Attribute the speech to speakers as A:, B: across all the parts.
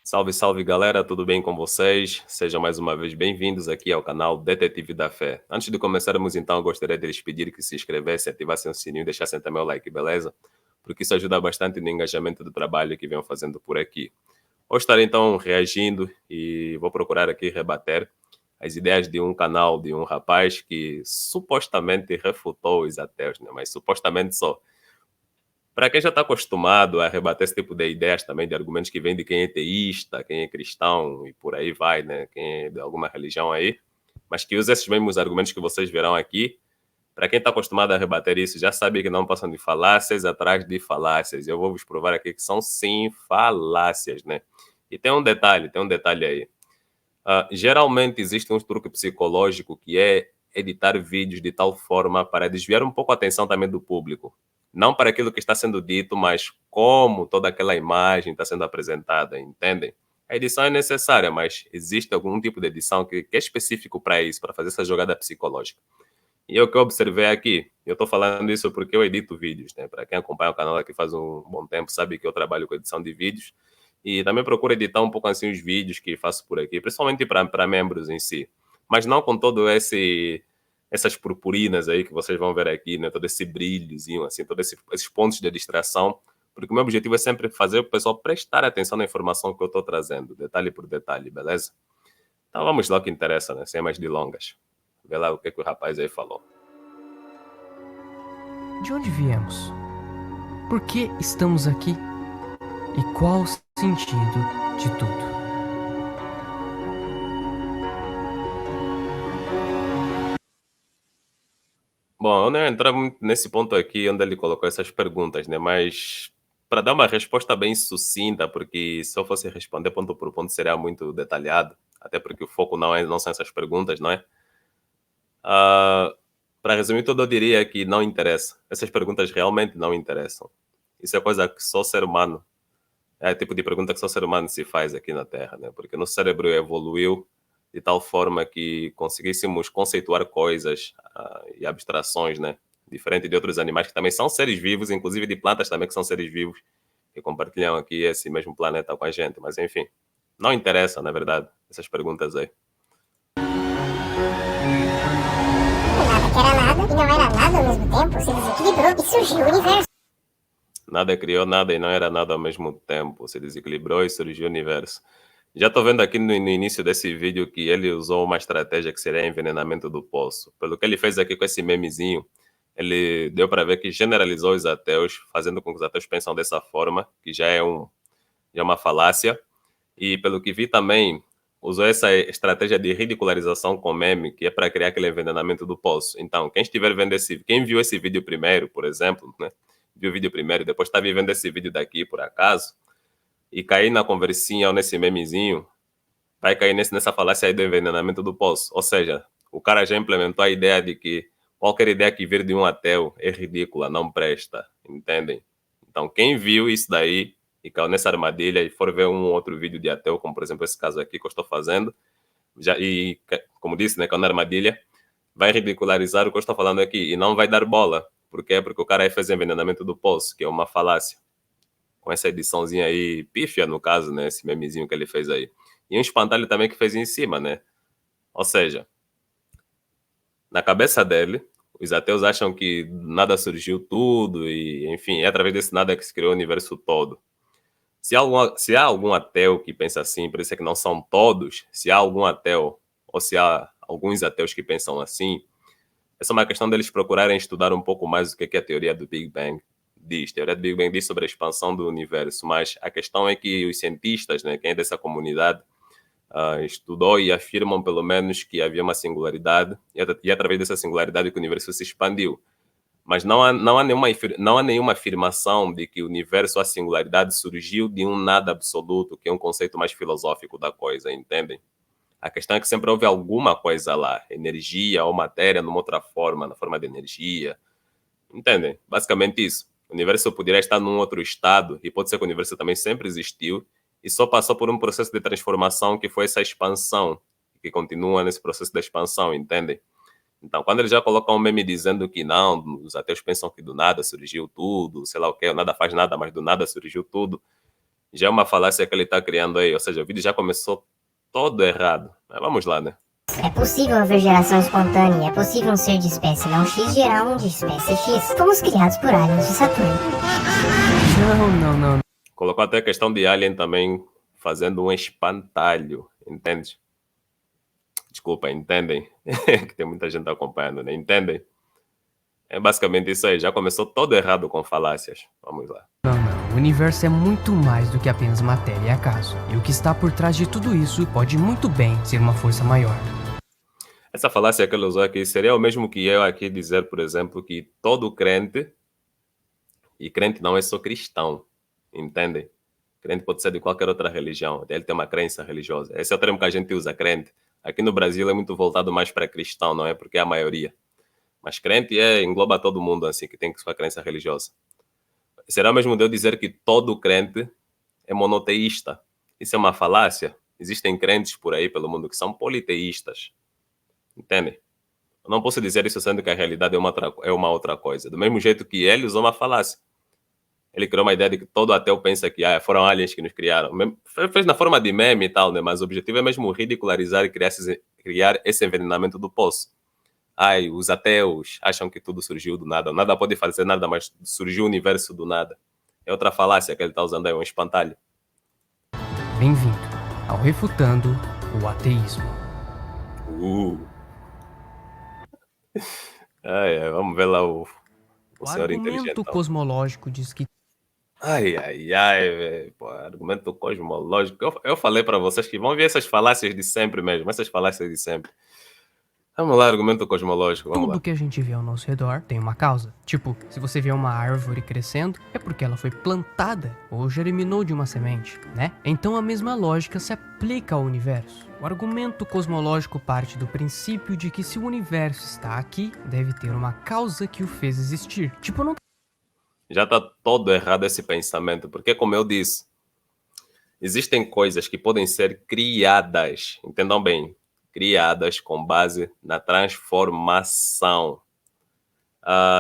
A: Salve, salve galera, tudo bem com vocês? Sejam mais uma vez bem-vindos aqui ao canal Detetive da Fé. Antes de começarmos então, eu gostaria de lhes pedir que se inscrevessem, ativassem o sininho e deixassem também o like, beleza? Porque isso ajuda bastante no engajamento do trabalho que venham fazendo por aqui. Vou estar então reagindo e vou procurar aqui rebater as ideias de um canal de um rapaz que supostamente refutou os ateus, né? Mas supostamente só. Para quem já está acostumado a rebater esse tipo de ideias também, de argumentos que vêm de quem é teísta, quem é cristão e por aí vai, né? Quem é de alguma religião aí, mas que usa esses mesmos argumentos que vocês verão aqui. Para quem está acostumado a rebater isso, já sabe que não passam de falácias atrás de falácias. Eu vou vos provar aqui que são sim falácias, né? E tem um detalhe aí. Geralmente existe um truque psicológico que é editar vídeos de tal forma para desviar um pouco a atenção também do público. Não para aquilo que está sendo dito, mas como toda aquela imagem está sendo apresentada, entendem? A edição é necessária, mas existe algum tipo de edição que é específico para isso, para fazer essa jogada psicológica. E é o que eu observei aqui. Eu estou falando isso porque eu edito vídeos, né? Para quem acompanha o canal aqui faz um bom tempo, sabe que eu trabalho com edição de vídeos. E também procuro editar um pouco assim os vídeos que faço por aqui, principalmente para membros em si. Mas não com todo essas purpurinas aí que vocês vão ver aqui, né? Todo esse brilhozinho, assim, todos esses pontos de distração. Porque o meu objetivo é sempre fazer o pessoal prestar atenção na informação que eu estou trazendo, detalhe por detalhe, beleza? Então vamos lá ao que interessa, né? Sem mais delongas. Vê lá o que o rapaz aí falou.
B: De onde viemos? Por que estamos aqui? E qual o sentido de tudo?
A: Bom, eu não ia entrar muito nesse ponto aqui onde ele colocou essas perguntas, né? Mas para dar uma resposta bem sucinta, porque se eu fosse responder ponto por ponto seria muito detalhado, até porque o foco não são essas perguntas, não é? Ah, para resumir tudo, eu diria que não interessa. Essas perguntas realmente não interessam. Isso é coisa que só ser humano, é o tipo de pergunta que só ser humano se faz aqui na Terra, né? Porque no cérebro evoluiu de tal forma que conseguíssemos conceituar coisas e abstrações, né? Diferente de outros animais que também são seres vivos, inclusive de plantas também que são seres vivos, que compartilham aqui esse mesmo planeta com a gente. Mas enfim, não interessa, na verdade, essas perguntas aí.
C: Nada que era nada e não era nada ao mesmo tempo, se desequilibrou e surgiu o universo.
A: Nada criou nada e não era nada ao mesmo tempo. Se desequilibrou e surgiu o universo. Já estou vendo aqui no início desse vídeo que ele usou uma estratégia que seria envenenamento do poço. Pelo que ele fez aqui com esse memezinho, ele deu para ver que generalizou os ateus, fazendo com que os ateus pensam dessa forma, que já é uma falácia. E pelo que vi também, usou essa estratégia de ridicularização com meme, que é para criar aquele envenenamento do poço. Então, quem viu esse vídeo primeiro, por exemplo, né? Viu o vídeo primeiro e depois está vendo esse vídeo daqui por acaso, e cair na conversinha ou nesse memezinho, vai cair nessa falácia aí do envenenamento do poço. Ou seja, o cara já implementou a ideia de que qualquer ideia que vir de um ateu é ridícula, não presta, entendem? Então, quem viu isso daí e caiu nessa armadilha e for ver um outro vídeo de ateu, como por exemplo esse caso aqui que eu estou fazendo, como disse, né, caiu na armadilha, vai ridicularizar o que eu estou falando aqui e não vai dar bola. Por quê? Porque o cara aí fez envenenamento do poço, que é uma falácia. Com essa ediçãozinha aí, pífia no caso, né? Esse memezinho que ele fez aí. E um espantalho também que fez em cima, né? Ou seja, na cabeça dele, os ateus acham que nada surgiu tudo e, enfim, é através desse nada que se criou o universo todo. Se há algum ateu que pensa assim, por isso é que não são todos, se há algum ateu ou se há alguns ateus que pensam assim, essa é uma questão deles procurarem estudar um pouco mais o que é a teoria do Big Bang diz. A teoria do Big Bang diz sobre a expansão do universo, mas a questão é que os cientistas, né, quem é dessa comunidade, estudou e afirmam pelo menos que havia uma singularidade e através dessa singularidade que o universo se expandiu. Mas não há nenhuma afirmação de que o universo, a singularidade, surgiu de um nada absoluto, que é um conceito mais filosófico da coisa, entendem? A questão é que sempre houve alguma coisa lá, energia ou matéria numa outra forma, na forma de energia. Entendem? Basicamente isso. O universo poderia estar num outro estado, e pode ser que o universo também sempre existiu, e só passou por um processo de transformação que foi essa expansão, que continua nesse processo de expansão, entendem? Então, quando ele já coloca um meme dizendo que não, os ateus pensam que do nada surgiu tudo, sei lá o quê, nada faz nada, mas do nada surgiu tudo, já é uma falácia que ele está criando aí. Ou seja, o vídeo já começou todo errado. Mas vamos lá, né?
C: É possível haver geração espontânea, é possível um ser de espécie não X gerar um de espécie X. Fomos criados por aliens de Saturno.
B: Não.
A: Colocou até a questão de Alien também fazendo um espantalho, entende? Desculpa, entendem? Que tem muita gente acompanhando, né? Entendem? É basicamente isso aí. Já começou todo errado com falácias. Vamos lá.
B: Não. O universo é muito mais do que apenas matéria e acaso. E o que está por trás de tudo isso pode muito bem ser uma força maior.
A: Essa falácia que ele usou aqui seria o mesmo que eu aqui dizer, por exemplo, que todo crente, e crente não é só cristão, entendem? Crente pode ser de qualquer outra religião, ele tem uma crença religiosa. Esse é o termo que a gente usa, crente. Aqui no Brasil é muito voltado mais para cristão, não é? Porque é a maioria. Mas crente engloba todo mundo, assim, que tem sua crença religiosa. Será mesmo de eu dizer que todo crente é monoteísta? Isso é uma falácia? Existem crentes por aí pelo mundo que são politeístas. Entende? Eu não posso dizer isso sendo que a realidade é uma outra coisa. Do mesmo jeito que ele usou uma falácia. Ele criou uma ideia de que todo ateu pensa que foram aliens que nos criaram. Fez na forma de meme e tal, né? Mas o objetivo é mesmo ridicularizar e criar esse envenenamento do poço. Os ateus acham que tudo surgiu do nada. Nada pode fazer nada, mas surgiu o universo do nada. É outra falácia que ele está usando aí, um espantalho.
B: Bem-vindo ao Refutando o Ateísmo.
A: Vamos ver lá o
B: O
A: senhor
B: argumento
A: inteligente.
B: cosmológico diz que
A: Velho. Pô, argumento cosmológico. Eu falei para vocês que vão ver essas falácias de sempre mesmo. Essas falácias de sempre. Vamos lá, argumento cosmológico. Vamos
B: tudo
A: lá.
B: que a gente vê ao nosso redor tem uma causa. Tipo, se você vê uma árvore crescendo, é porque ela foi plantada ou germinou de uma semente, né? Então a mesma lógica se aplica ao universo. O argumento cosmológico parte do princípio de que se o universo está aqui, deve ter uma causa que o fez existir. Tipo, não
A: Já está todo errado esse pensamento, porque como eu disse, existem coisas que podem ser criadas, entendam bem, criadas com base na transformação.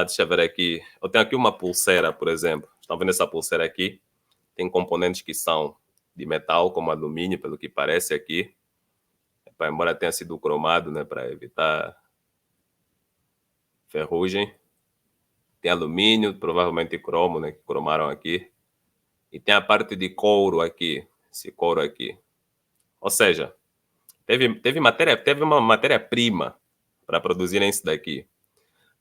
A: Deixa eu ver aqui. Eu tenho aqui uma pulseira, por exemplo. Estão vendo essa pulseira aqui? Tem componentes que são de metal, como alumínio, pelo que parece aqui. Embora tenha sido cromado, né, para evitar ferrugem. Tem alumínio, provavelmente cromo, né, que cromaram aqui. E tem a parte de couro aqui, esse couro aqui. Ou seja, teve uma matéria-prima para produzirem isso daqui.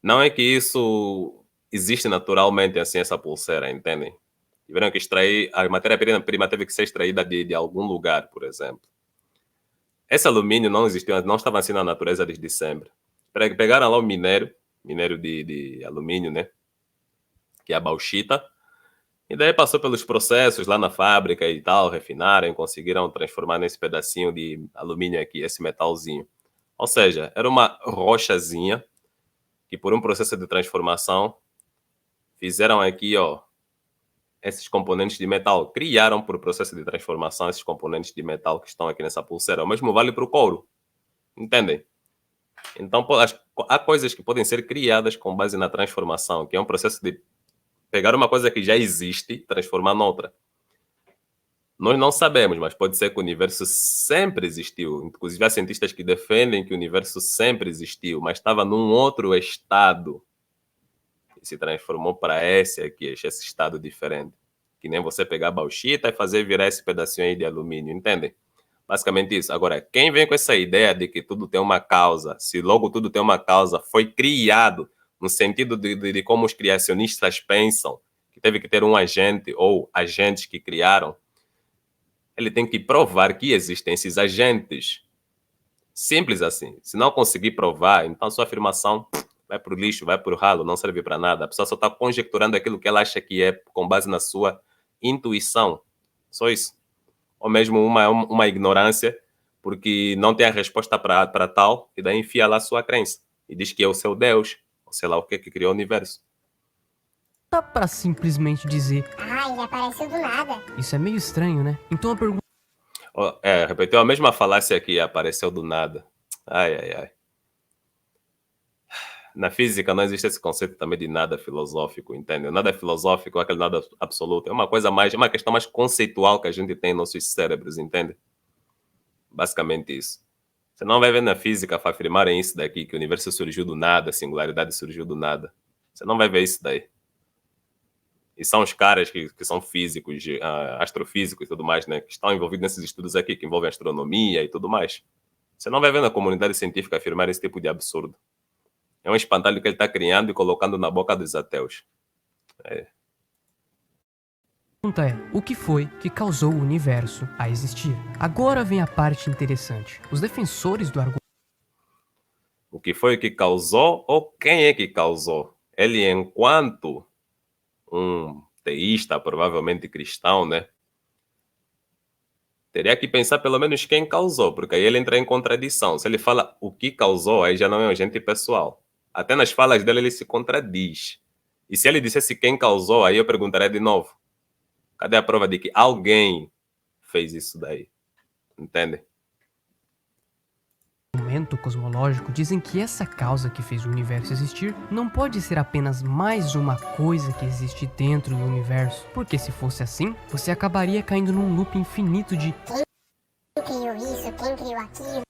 A: Não é que isso existe naturalmente assim, essa pulseira, entendem? Tiveram que extrair, a matéria-prima teve que ser extraída de algum lugar, por exemplo. Esse alumínio não existiu, não estava assim na natureza desde sempre. Pegaram lá o minério de alumínio, né? Que é a bauxita. E daí passou pelos processos lá na fábrica e tal, refinaram, conseguiram transformar nesse pedacinho de alumínio aqui, esse metalzinho. Ou seja, era uma rochazinha que por um processo de transformação fizeram aqui, esses componentes de metal. Criaram por processo de transformação esses componentes de metal que estão aqui nessa pulseira. O mesmo vale para o couro. Entendem? Então, há coisas que podem ser criadas com base na transformação, que é um processo de pegar uma coisa que já existe e transformar noutra. Nós não sabemos, mas pode ser que o universo sempre existiu. Inclusive, há cientistas que defendem que o universo sempre existiu, mas estava num outro estado e se transformou para esse aqui, esse estado diferente. Que nem você pegar a bauxita e fazer virar esse pedacinho aí de alumínio, entendem? Basicamente isso. Agora, quem vem com essa ideia de que tudo tem uma causa, se logo tudo tem uma causa, foi criado no sentido de como os criacionistas pensam, que teve que ter um agente ou agentes que criaram, ele tem que provar que existem esses agentes. Simples assim. Se não conseguir provar, então sua afirmação vai para o lixo, vai para o ralo, não serve para nada. A pessoa só está conjecturando aquilo que ela acha que é com base na sua intuição. Só isso. Ou mesmo uma ignorância, porque não tem a resposta para tal, e daí enfia lá a sua crença. E diz que é o seu Deus, ou sei lá o que criou o universo.
B: dá pra simplesmente dizer,
C: Ele apareceu do nada.
B: isso é meio estranho, né? Então a pergunta
A: Repetiu a mesma falácia que apareceu do nada. Ai. Na física não existe esse conceito também de nada filosófico, entende? Nada filosófico, aquele nada absoluto. É uma coisa mais, é uma questão mais conceitual que a gente tem em nossos cérebros, entende? Basicamente isso. Você não vai ver na física para afirmarem isso daqui, que o universo surgiu do nada, a singularidade surgiu do nada. Você não vai ver isso daí. E são os caras que são físicos, astrofísicos e tudo mais, né? Que estão envolvidos nesses estudos aqui, que envolvem astronomia e tudo mais. Você não vai ver na comunidade científica afirmar esse tipo de absurdo. É um espantalho que ele está criando e colocando na boca dos ateus. É.
B: A pergunta é, o que foi que causou o universo a existir? Agora vem a parte interessante. Os defensores do argumento
A: O que foi que causou ou quem é que causou? Ele, enquanto um teísta, provavelmente cristão, né? Teria que pensar pelo menos quem causou, porque aí ele entra em contradição. Se ele fala o que causou, aí já não é um agente pessoal. Até nas falas dele ele se contradiz. E se ele dissesse quem causou, aí eu perguntaria de novo. Cadê a prova de que alguém fez isso daí? Entende?
B: cosmológico dizem que essa causa que fez o universo existir não pode ser apenas mais uma coisa que existe dentro do universo, porque se fosse assim, você acabaria caindo num loop infinito de
C: Quem criou isso? Quem criou aquilo?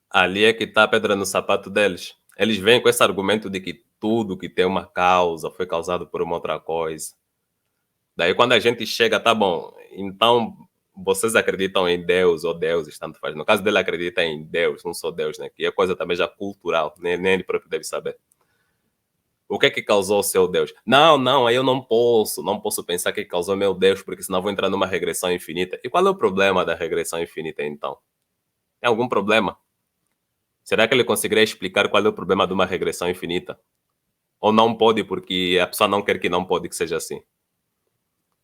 A: Ali é que está a pedra no sapato deles. Eles vêm com esse argumento de que tudo que tem uma causa foi causado por uma outra coisa. Daí quando a gente chega, tá bom, então vocês acreditam em Deus ou deuses, tanto faz. No caso dele acredita em Deus, não sou Deus, né? Que é coisa também já cultural, nem ele próprio deve saber. O que é que causou o seu Deus? Não, aí eu não posso pensar que causou meu Deus, porque senão vou entrar numa regressão infinita. E qual é o problema da regressão infinita, então? Tem algum problema? Será que ele conseguiria explicar qual é o problema de uma regressão infinita? Ou não pode porque a pessoa não quer que não pode que seja assim?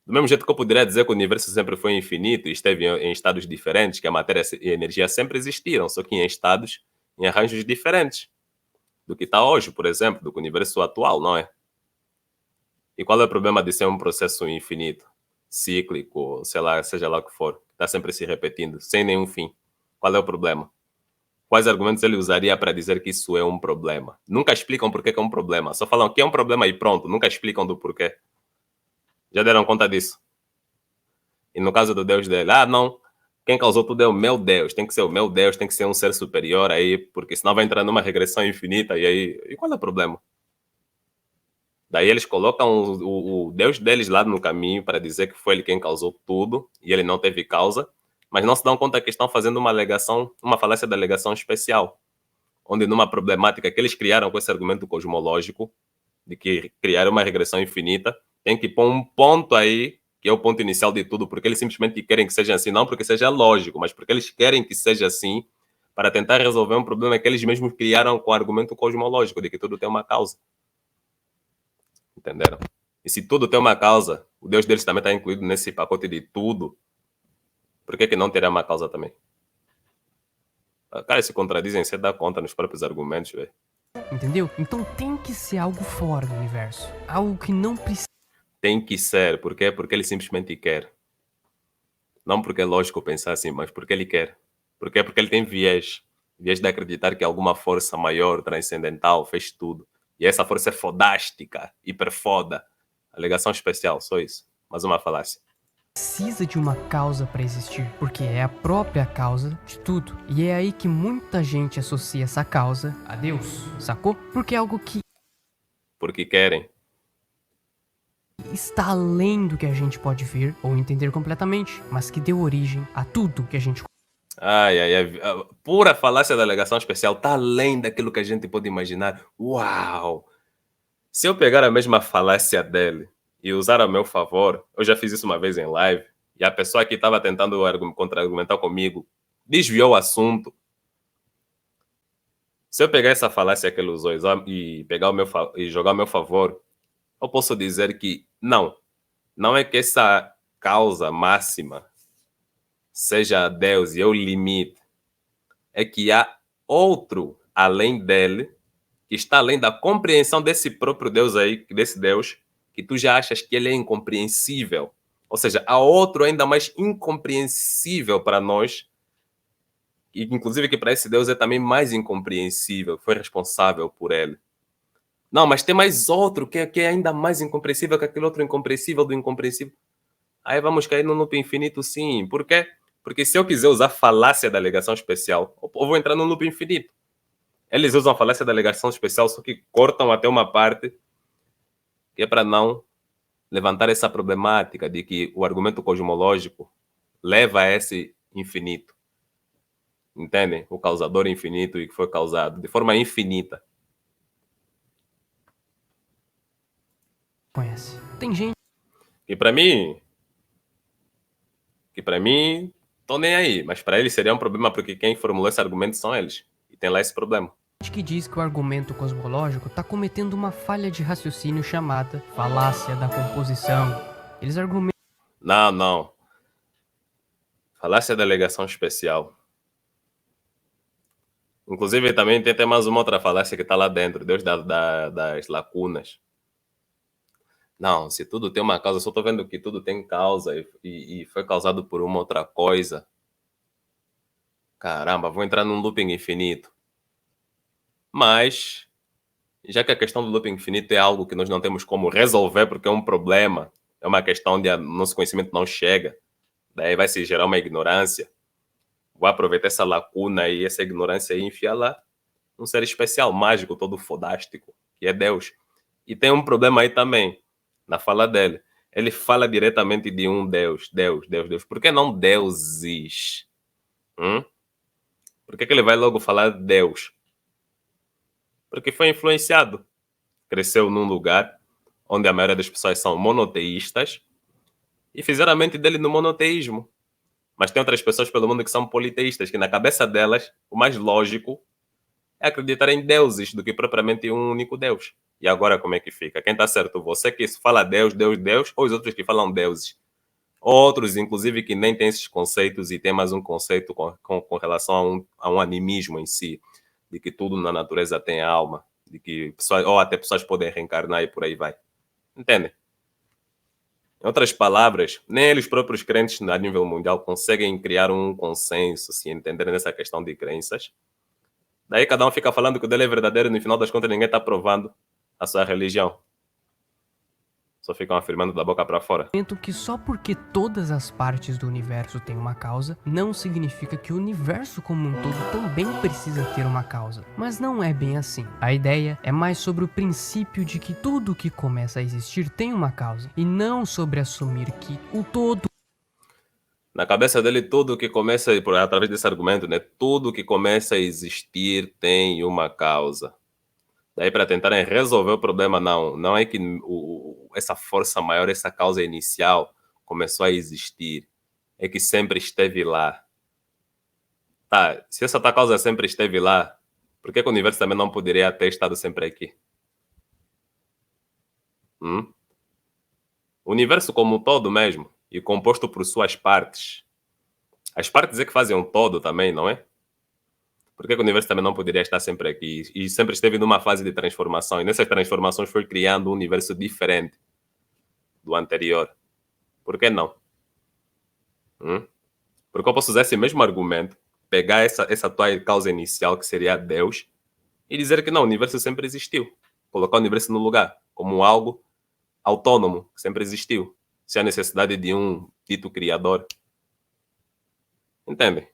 A: Do mesmo jeito que eu poderia dizer que o universo sempre foi infinito e esteve em estados diferentes, que a matéria e a energia sempre existiram, só que em estados, em arranjos diferentes do que está hoje, por exemplo, do que o universo atual, não é? E qual é o problema de ser um processo infinito, cíclico, sei lá, seja lá o que for, que está sempre se repetindo, sem nenhum fim? Qual é o problema? Quais argumentos ele usaria para dizer que isso é um problema? Nunca explicam por que é um problema. Só falam que é um problema e pronto. Nunca explicam do porquê. Já deram conta disso? E no caso do Deus dele, não. Quem causou tudo é o meu Deus. Tem que ser o meu Deus, tem que ser um ser superior aí, porque senão vai entrar numa regressão infinita. E aí, e qual é o problema? Daí eles colocam o Deus deles lá no caminho para dizer que foi ele quem causou tudo e ele não teve causa, mas não se dão conta que estão fazendo uma alegação, uma falácia da alegação especial, onde numa problemática que eles criaram com esse argumento cosmológico, de que criaram uma regressão infinita, tem que pôr um ponto aí, que é o ponto inicial de tudo, porque eles simplesmente querem que seja assim, não porque seja lógico, mas porque eles querem que seja assim, para tentar resolver um problema que eles mesmos criaram com o argumento cosmológico, de que tudo tem uma causa. Entenderam? E se tudo tem uma causa, o Deus deles também está incluído nesse pacote de tudo, por que não teria uma causa também? Cara, se contradizem, você dá conta nos próprios argumentos, velho.
B: entendeu? Então tem que ser algo fora do universo, algo que não precisa.
A: Tem que ser, por quê? Porque ele simplesmente quer. Não porque é lógico pensar assim, mas porque ele quer. Por quê? Porque ele tem viés. Viés de acreditar que alguma força maior, transcendental, fez tudo. E essa força é fodástica, hiper foda. Alegação especial, só isso. Mais uma falácia.
B: Precisa de uma causa para existir, porque é a própria causa de tudo. E é aí que muita gente associa essa causa a Deus, sacou? Porque é algo que
A: Porque querem.
B: está além do que a gente pode ver ou entender completamente, mas que deu origem a tudo que a gente
A: Ai, a pura falácia da alegação especial tá além daquilo que a gente pode imaginar. Uau! Se eu pegar a mesma falácia dele e usar a meu favor, eu já fiz isso uma vez em live, e a pessoa que estava tentando contra-argumentar comigo desviou o assunto. Se eu pegar essa falácia que ele usou e pegar e jogar ao meu favor, eu posso dizer que não é que essa causa máxima seja Deus e é o limite. É que há outro além dele, que está além da compreensão desse próprio Deus aí, desse Deus, que tu já achas que ele é incompreensível. Ou seja, há outro ainda mais incompreensível para nós, e inclusive que para esse Deus é também mais incompreensível, foi responsável por ele. Não, mas tem mais outro que é ainda mais incompreensível que aquele outro incompreensível do incompreensível. Aí vamos cair no loop infinito, sim. Por quê? Porque se eu quiser usar falácia da alegação especial, eu vou entrar no loop infinito. Eles usam a falácia da alegação especial, só que cortam até uma parte que é para não levantar essa problemática de que o argumento cosmológico leva a esse infinito. Entendem? O causador infinito e que foi causado de forma infinita.
B: Conhece. Tem gente
A: Que para mim, tô nem aí. Mas para eles seria um problema porque quem formulou esse argumento são eles. E tem lá esse problema.
B: que diz que o argumento cosmológico está cometendo uma falha de raciocínio chamada falácia da composição. Eles argumentam
A: Não, não. Falácia da alegação especial. Inclusive, também tem até mais uma outra falácia que está lá dentro. Deus das lacunas. Não, se tudo tem uma causa, só estou vendo que tudo tem causa e foi causado por uma outra coisa. Caramba, vou entrar num looping infinito. Mas, já que a questão do looping infinito é algo que nós não temos como resolver porque é um problema, é uma questão onde o nosso conhecimento não chega, daí vai se gerar uma ignorância. Vou aproveitar essa lacuna e essa ignorância e enfiar lá um ser especial, mágico, todo fodástico, que é Deus. E tem um problema aí também, na fala dele. Ele fala diretamente de um Deus, Deus, Deus, Deus. Por que não deuses? Por que ele vai logo falar Deus? Porque foi influenciado. Cresceu num lugar onde a maioria das pessoas são monoteístas e fizeram a mente dele no monoteísmo. Mas tem outras pessoas pelo mundo que são politeístas, que na cabeça delas, o mais lógico é acreditar em deuses do que propriamente em um único Deus. E agora como é que fica? Quem está certo? Você que fala Deus, Deus, Deus, ou os outros que falam deuses? Outros, inclusive, que nem têm esses conceitos e tem mais um conceito com relação a um animismo em si, de que tudo na natureza tem alma, de que pessoas, ou até pessoas podem reencarnar e por aí vai. Entende? Em outras palavras, nem eles próprios crentes a nível mundial conseguem criar um consenso, se entenderem nessa questão de crenças. Daí cada um fica falando que o dele é verdadeiro e no final das contas ninguém está provando a sua religião. Só ficam afirmando da boca para fora.
B: que só porque todas as partes do universo têm uma causa, não significa que o universo como um todo também precisa ter uma causa. Mas não é bem assim. A ideia é mais sobre o princípio de que tudo que começa a existir tem uma causa, e não sobre assumir que o todo
A: Na cabeça dele, tudo que começa, através desse argumento, né? Tudo que começa a existir tem uma causa. Daí, para tentarem resolver o problema, não é que essa força maior, essa causa inicial começou a existir. É que sempre esteve lá. Tá, se essa tua causa sempre esteve lá, por que o universo também não poderia ter estado sempre aqui? O universo como um todo mesmo, e composto por suas partes. As partes é que fazem um todo também, não é? Por que o universo também não poderia estar sempre aqui? E sempre esteve numa fase de transformação. E nessas transformações foi criando um universo diferente do anterior. Por que não? Porque eu posso usar esse mesmo argumento, pegar essa tua causa inicial, que seria Deus, e dizer que não, o universo sempre existiu. Colocar o universo no lugar, como algo autônomo, que sempre existiu. Sem a necessidade de um dito criador. Entende?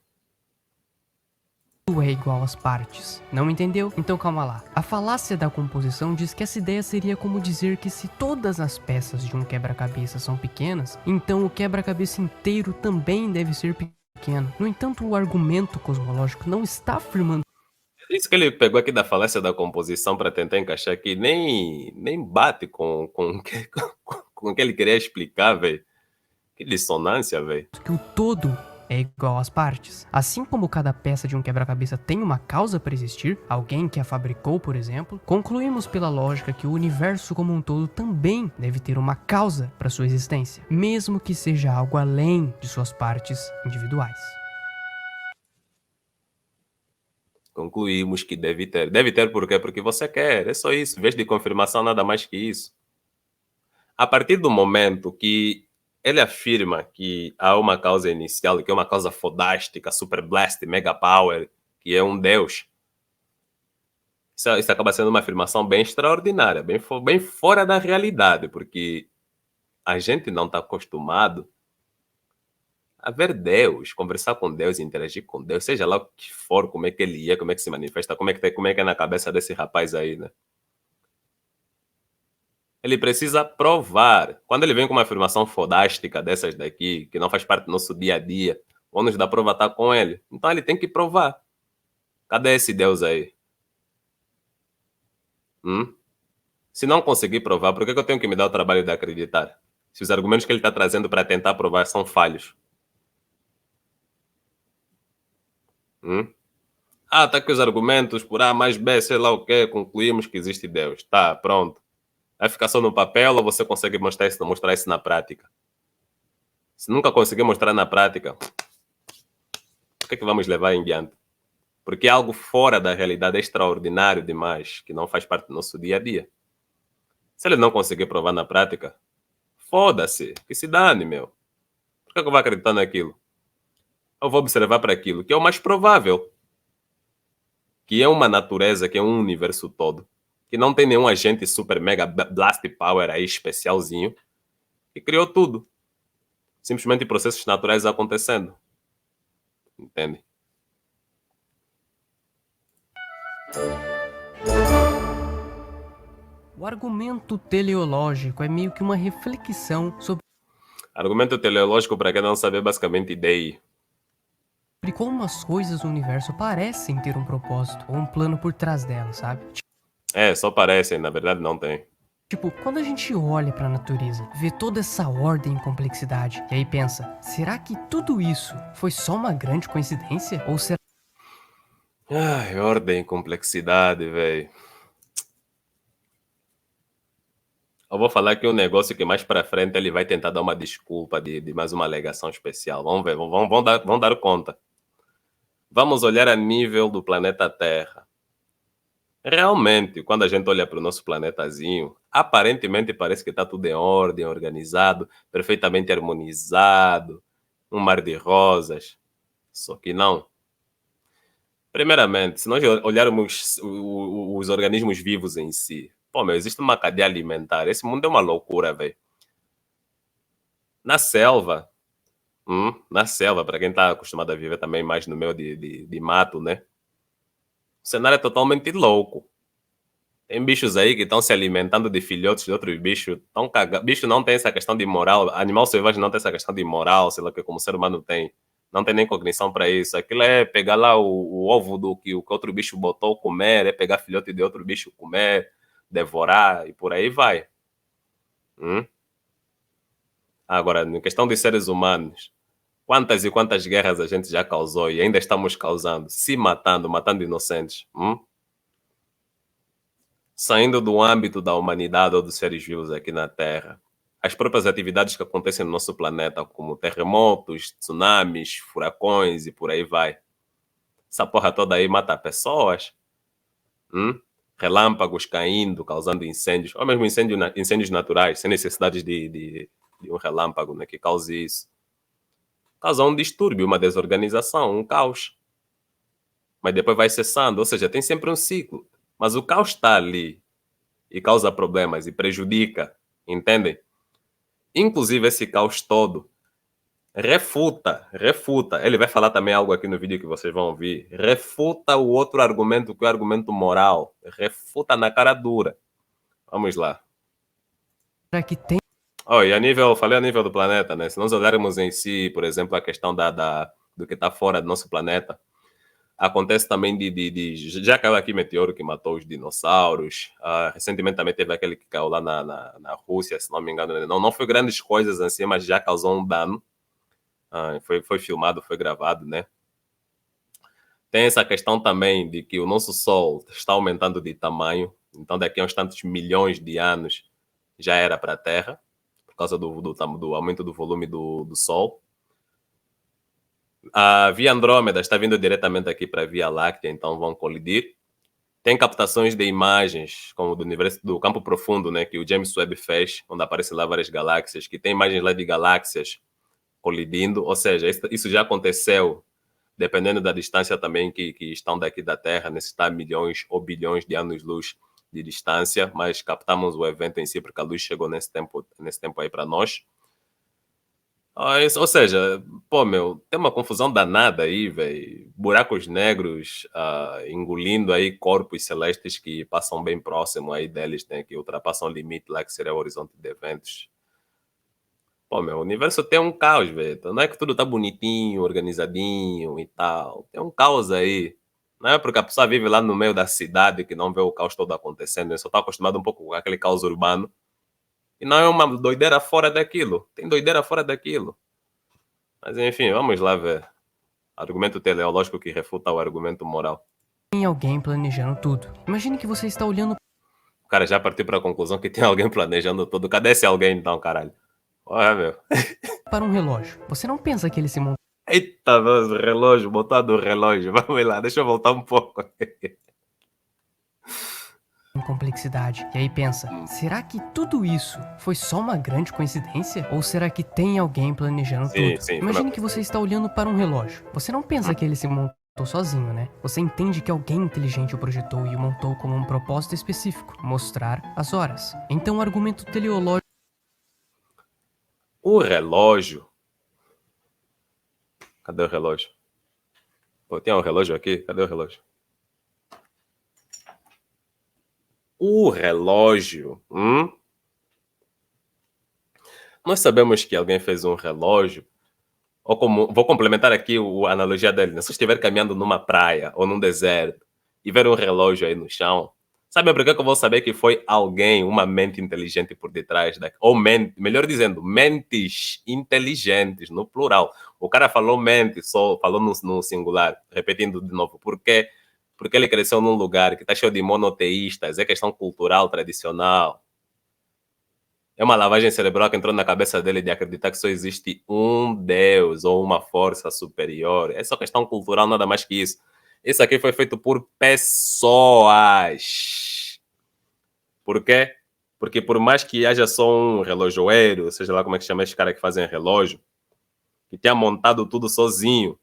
B: é igual às partes. Não entendeu? Então calma lá. A falácia da composição diz que essa ideia seria como dizer que se todas as peças de um quebra-cabeça são pequenas, então o quebra-cabeça inteiro também deve ser pequeno. No entanto, o argumento cosmológico não está afirmando
A: Isso que ele pegou aqui da falácia da composição para tentar encaixar aqui, nem bate com o que ele queria explicar, velho. Que dissonância, velho.
B: que o todo é igual às partes. Assim como cada peça de um quebra-cabeça tem uma causa para existir, alguém que a fabricou, por exemplo, concluímos pela lógica que o universo como um todo também deve ter uma causa para sua existência, mesmo que seja algo além de suas partes individuais.
A: Concluímos que deve ter. Deve ter por quê? Porque você quer. É só isso. Em vez de confirmação, nada mais que isso. A partir do momento que ele afirma que há uma causa inicial, que é uma causa fodástica, super blast, mega power, que é um deus, Isso acaba sendo uma afirmação bem extraordinária, bem fora da realidade, porque a gente não está acostumado a ver Deus, conversar com Deus, interagir com Deus, seja lá o que for, como é que ele é, como é que se manifesta, como é que é na cabeça desse rapaz aí, né? Ele precisa provar. Quando ele vem com uma afirmação fodástica dessas daqui, que não faz parte do nosso dia a dia, o ônus da prova está com ele. Então ele tem que provar. Cadê esse Deus aí? Hum? Se não conseguir provar, por que que eu tenho que me dar o trabalho de acreditar? Se os argumentos que ele está trazendo para tentar provar são falhos. Hum? Ah, tá aqui os argumentos, por A mais B, sei lá o quê, concluímos que existe Deus. Tá, pronto. Vai ficar só no papel ou você consegue mostrar isso na prática? Se nunca conseguir mostrar na prática, por que é que vamos levar em diante? Porque é algo fora da realidade, é extraordinário demais, que não faz parte do nosso dia a dia. Se ele não conseguir provar na prática, foda-se, que se dane, meu. Por que é que eu vou acreditar naquilo? Eu vou observar para aquilo que é o mais provável, que é uma natureza, que é um universo todo, que não tem nenhum agente super mega blast power aí especialzinho, que criou tudo. Simplesmente processos naturais acontecendo. Entende?
B: O argumento teleológico é meio que uma reflexão sobre
A: Argumento teleológico, para quem não sabe, é basicamente DI.
B: como as coisas do universo parecem ter um propósito ou um plano por trás delas, sabe?
A: É, só parecem, na verdade não tem.
B: Tipo, quando a gente olha pra natureza, vê toda essa ordem e complexidade, e aí pensa, será que tudo isso foi só uma grande coincidência? Ou será
A: Ai, ordem, complexidade, velho. Eu vou falar aqui um negócio que mais pra frente ele vai tentar dar uma desculpa de mais uma alegação especial. Vamos ver, vamos dar conta. Vamos olhar a nível do planeta Terra. Realmente, quando a gente olha para o nosso planetazinho, aparentemente parece que está tudo em ordem, organizado, perfeitamente harmonizado, um mar de rosas. Só que não. Primeiramente, se nós olharmos os organismos vivos em si, pô, meu, existe uma cadeia alimentar. Esse mundo é uma loucura, velho. Na selva, para quem está acostumado a viver também mais no meio de mato, né? O cenário é totalmente louco. Tem bichos aí que estão se alimentando de filhotes de outros bichos. Tão bicho não tem essa questão de moral. Animal selvagem não tem essa questão de moral, sei lá, que como ser humano tem. Não tem nem cognição para isso. Aquilo é pegar lá o ovo do que o que outro bicho botou, comer, é pegar filhote de outro bicho, comer, devorar e por aí vai. Hum? Agora, em questão de seres humanos, quantas e quantas guerras a gente já causou e ainda estamos causando, se matando, matando inocentes. Saindo do âmbito da humanidade ou dos seres vivos aqui na Terra, as próprias atividades que acontecem no nosso planeta, como terremotos, tsunamis, furacões e por aí vai. Essa porra toda aí mata pessoas, relâmpagos caindo, causando incêndios, ou mesmo incêndios naturais, sem necessidade de um relâmpago, né, que cause isso. Causa um distúrbio, uma desorganização, um caos. Mas depois vai cessando, ou seja, tem sempre um ciclo. Mas o caos está ali e causa problemas e prejudica, entendem? Inclusive esse caos todo refuta. Ele vai falar também algo aqui no vídeo que vocês vão ouvir. Refuta o outro argumento, que é o argumento moral. Refuta na cara dura. Vamos lá.
B: que tem
A: Oh, e falei a nível do planeta, né? Se nós olharmos em si, por exemplo, a questão do que está fora do nosso planeta, acontece também já caiu aqui meteoro que matou os dinossauros. Recentemente também teve aquele que caiu lá na Rússia, se não me engano. Né? Não foi grandes coisas assim, mas já causou um dano. Foi filmado, foi gravado, né? Tem essa questão também de que o nosso Sol está aumentando de tamanho. Então, daqui a uns tantos milhões de anos, já era para a Terra, por causa do aumento do volume do Sol. A Via Andrômeda está vindo diretamente aqui para a Via Láctea, então vão colidir. Tem captações de imagens, como do universo do campo profundo, né, que o James Webb fez, onde aparecem lá várias galáxias, que tem imagens lá de galáxias colidindo, ou seja, isso já aconteceu dependendo da distância também que estão daqui da Terra, necessitar milhões ou bilhões de anos-luz de distância, mas captamos o evento em si porque a luz chegou nesse tempo aí para nós. Ou seja, pô, meu, tem uma confusão danada aí, velho. Buracos negros engolindo aí corpos celestes que passam bem próximo aí deles, né? Que ultrapassam o limite lá, que seria o horizonte de eventos. Pô, meu, o universo tem um caos, velho. Não é que tudo tá bonitinho, organizadinho e tal. Tem um caos aí. Não é porque a pessoa vive lá no meio da cidade que não vê o caos todo acontecendo. Eu só tá acostumado um pouco com aquele caos urbano. E não é uma doideira fora daquilo. Tem doideira fora daquilo. Mas enfim, vamos lá ver. Argumento teleológico que refuta o argumento moral.
B: Tem alguém planejando tudo. Imagine que você está olhando
A: O cara já partiu para a conclusão que tem alguém planejando tudo. Cadê esse alguém então, caralho? Olha, meu.
B: para um relógio. Você não pensa que ele se montou
A: Eita, meu relógio, botado o relógio. Vamos lá, deixa eu voltar um pouco.
B: em complexidade. E aí pensa, será que tudo isso foi só uma grande coincidência? Ou será que tem alguém planejando
A: Sim,
B: tudo?
A: sim, foi
B: Imagine
A: uma
B: que você está olhando para um relógio. Você não pensa que ele se montou sozinho, né? Você entende que alguém inteligente o projetou e o montou como um propósito específico, mostrar as horas. Então o argumento teleológico
A: O relógio. Cadê o relógio? Pô, tem um relógio aqui? Cadê o relógio? O relógio. Nós sabemos que alguém fez um relógio. Ou como, vou complementar aqui a analogia dele. Né? Se eu estiver caminhando numa praia ou num deserto e ver um relógio aí no chão, sabe por que eu vou saber que foi alguém, uma mente inteligente por detrás da... Ou melhor dizendo, mentes inteligentes, no plural. O cara falou mente, só falou no singular, repetindo de novo. Por quê? Porque ele cresceu num lugar que está cheio de monoteístas, é questão cultural, tradicional. É uma lavagem cerebral que entrou na cabeça dele de acreditar que só existe um Deus ou uma força superior. É só questão cultural, nada mais que isso. Isso aqui foi feito por pessoas. Por quê? Porque por mais que haja só um relojoeiro, seja lá como é que chama esses caras que fazem relógio, que tenha montado tudo sozinho,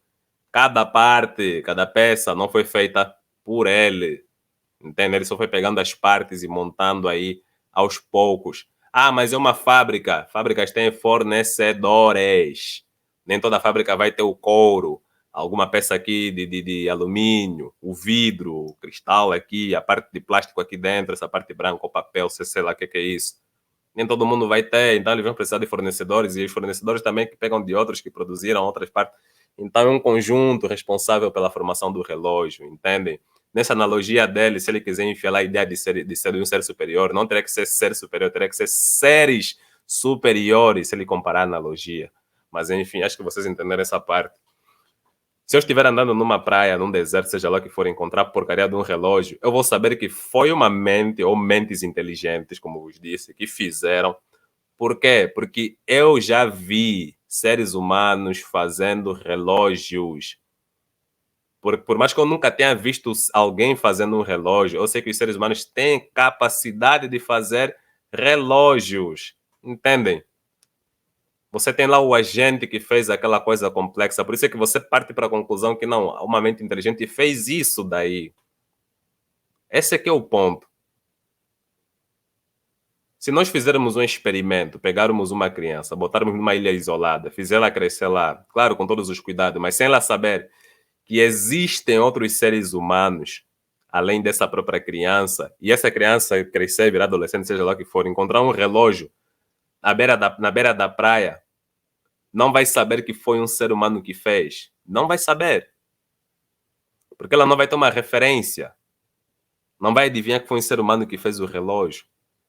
A: cada parte, cada peça não foi feita por ele. Entende? Ele só foi pegando as partes e montando aí aos poucos. Ah, mas é uma fábrica. Fábricas têm fornecedores. Nem toda fábrica vai ter o couro, alguma peça aqui de alumínio, o vidro, o cristal aqui, a parte de plástico aqui dentro, essa parte branca, o papel, sei lá o que é isso. Nem todo mundo vai ter, então eles vão precisar de fornecedores e os fornecedores também que pegam de outros que produziram outras partes. Então é um conjunto responsável pela formação do relógio, entendem? Nessa analogia dele, se ele quiser enfiar a ideia de ser um ser superior, não teria que ser superior, teria que ser seres superiores, se ele comparar a analogia. Mas, enfim, acho que vocês entenderam essa parte. Se eu estiver andando numa praia, num deserto, seja lá que for, encontrar a porcaria de um relógio, eu vou saber que foi uma mente ou mentes inteligentes, como vos disse, que fizeram. Por quê? Porque eu já vi seres humanos fazendo relógios. Por mais que eu nunca tenha visto alguém fazendo um relógio, eu sei que os seres humanos têm capacidade de fazer relógios. Entendem? Você tem lá o agente que fez aquela coisa complexa, por isso é que você parte para a conclusão que não, uma mente inteligente fez isso daí. Esse é que é o ponto. Se nós fizermos um experimento, pegarmos uma criança, botarmos numa ilha isolada, fizer ela crescer lá, claro, com todos os cuidados, mas sem ela saber que existem outros seres humanos além dessa própria criança, e essa criança crescer, virar adolescente, seja lá o que for, encontrar um relógio na beira da praia, não vai saber que foi um ser humano que fez. Não vai saber. Porque ela não vai ter uma referência. Não vai adivinhar que foi um ser humano que fez o relógio.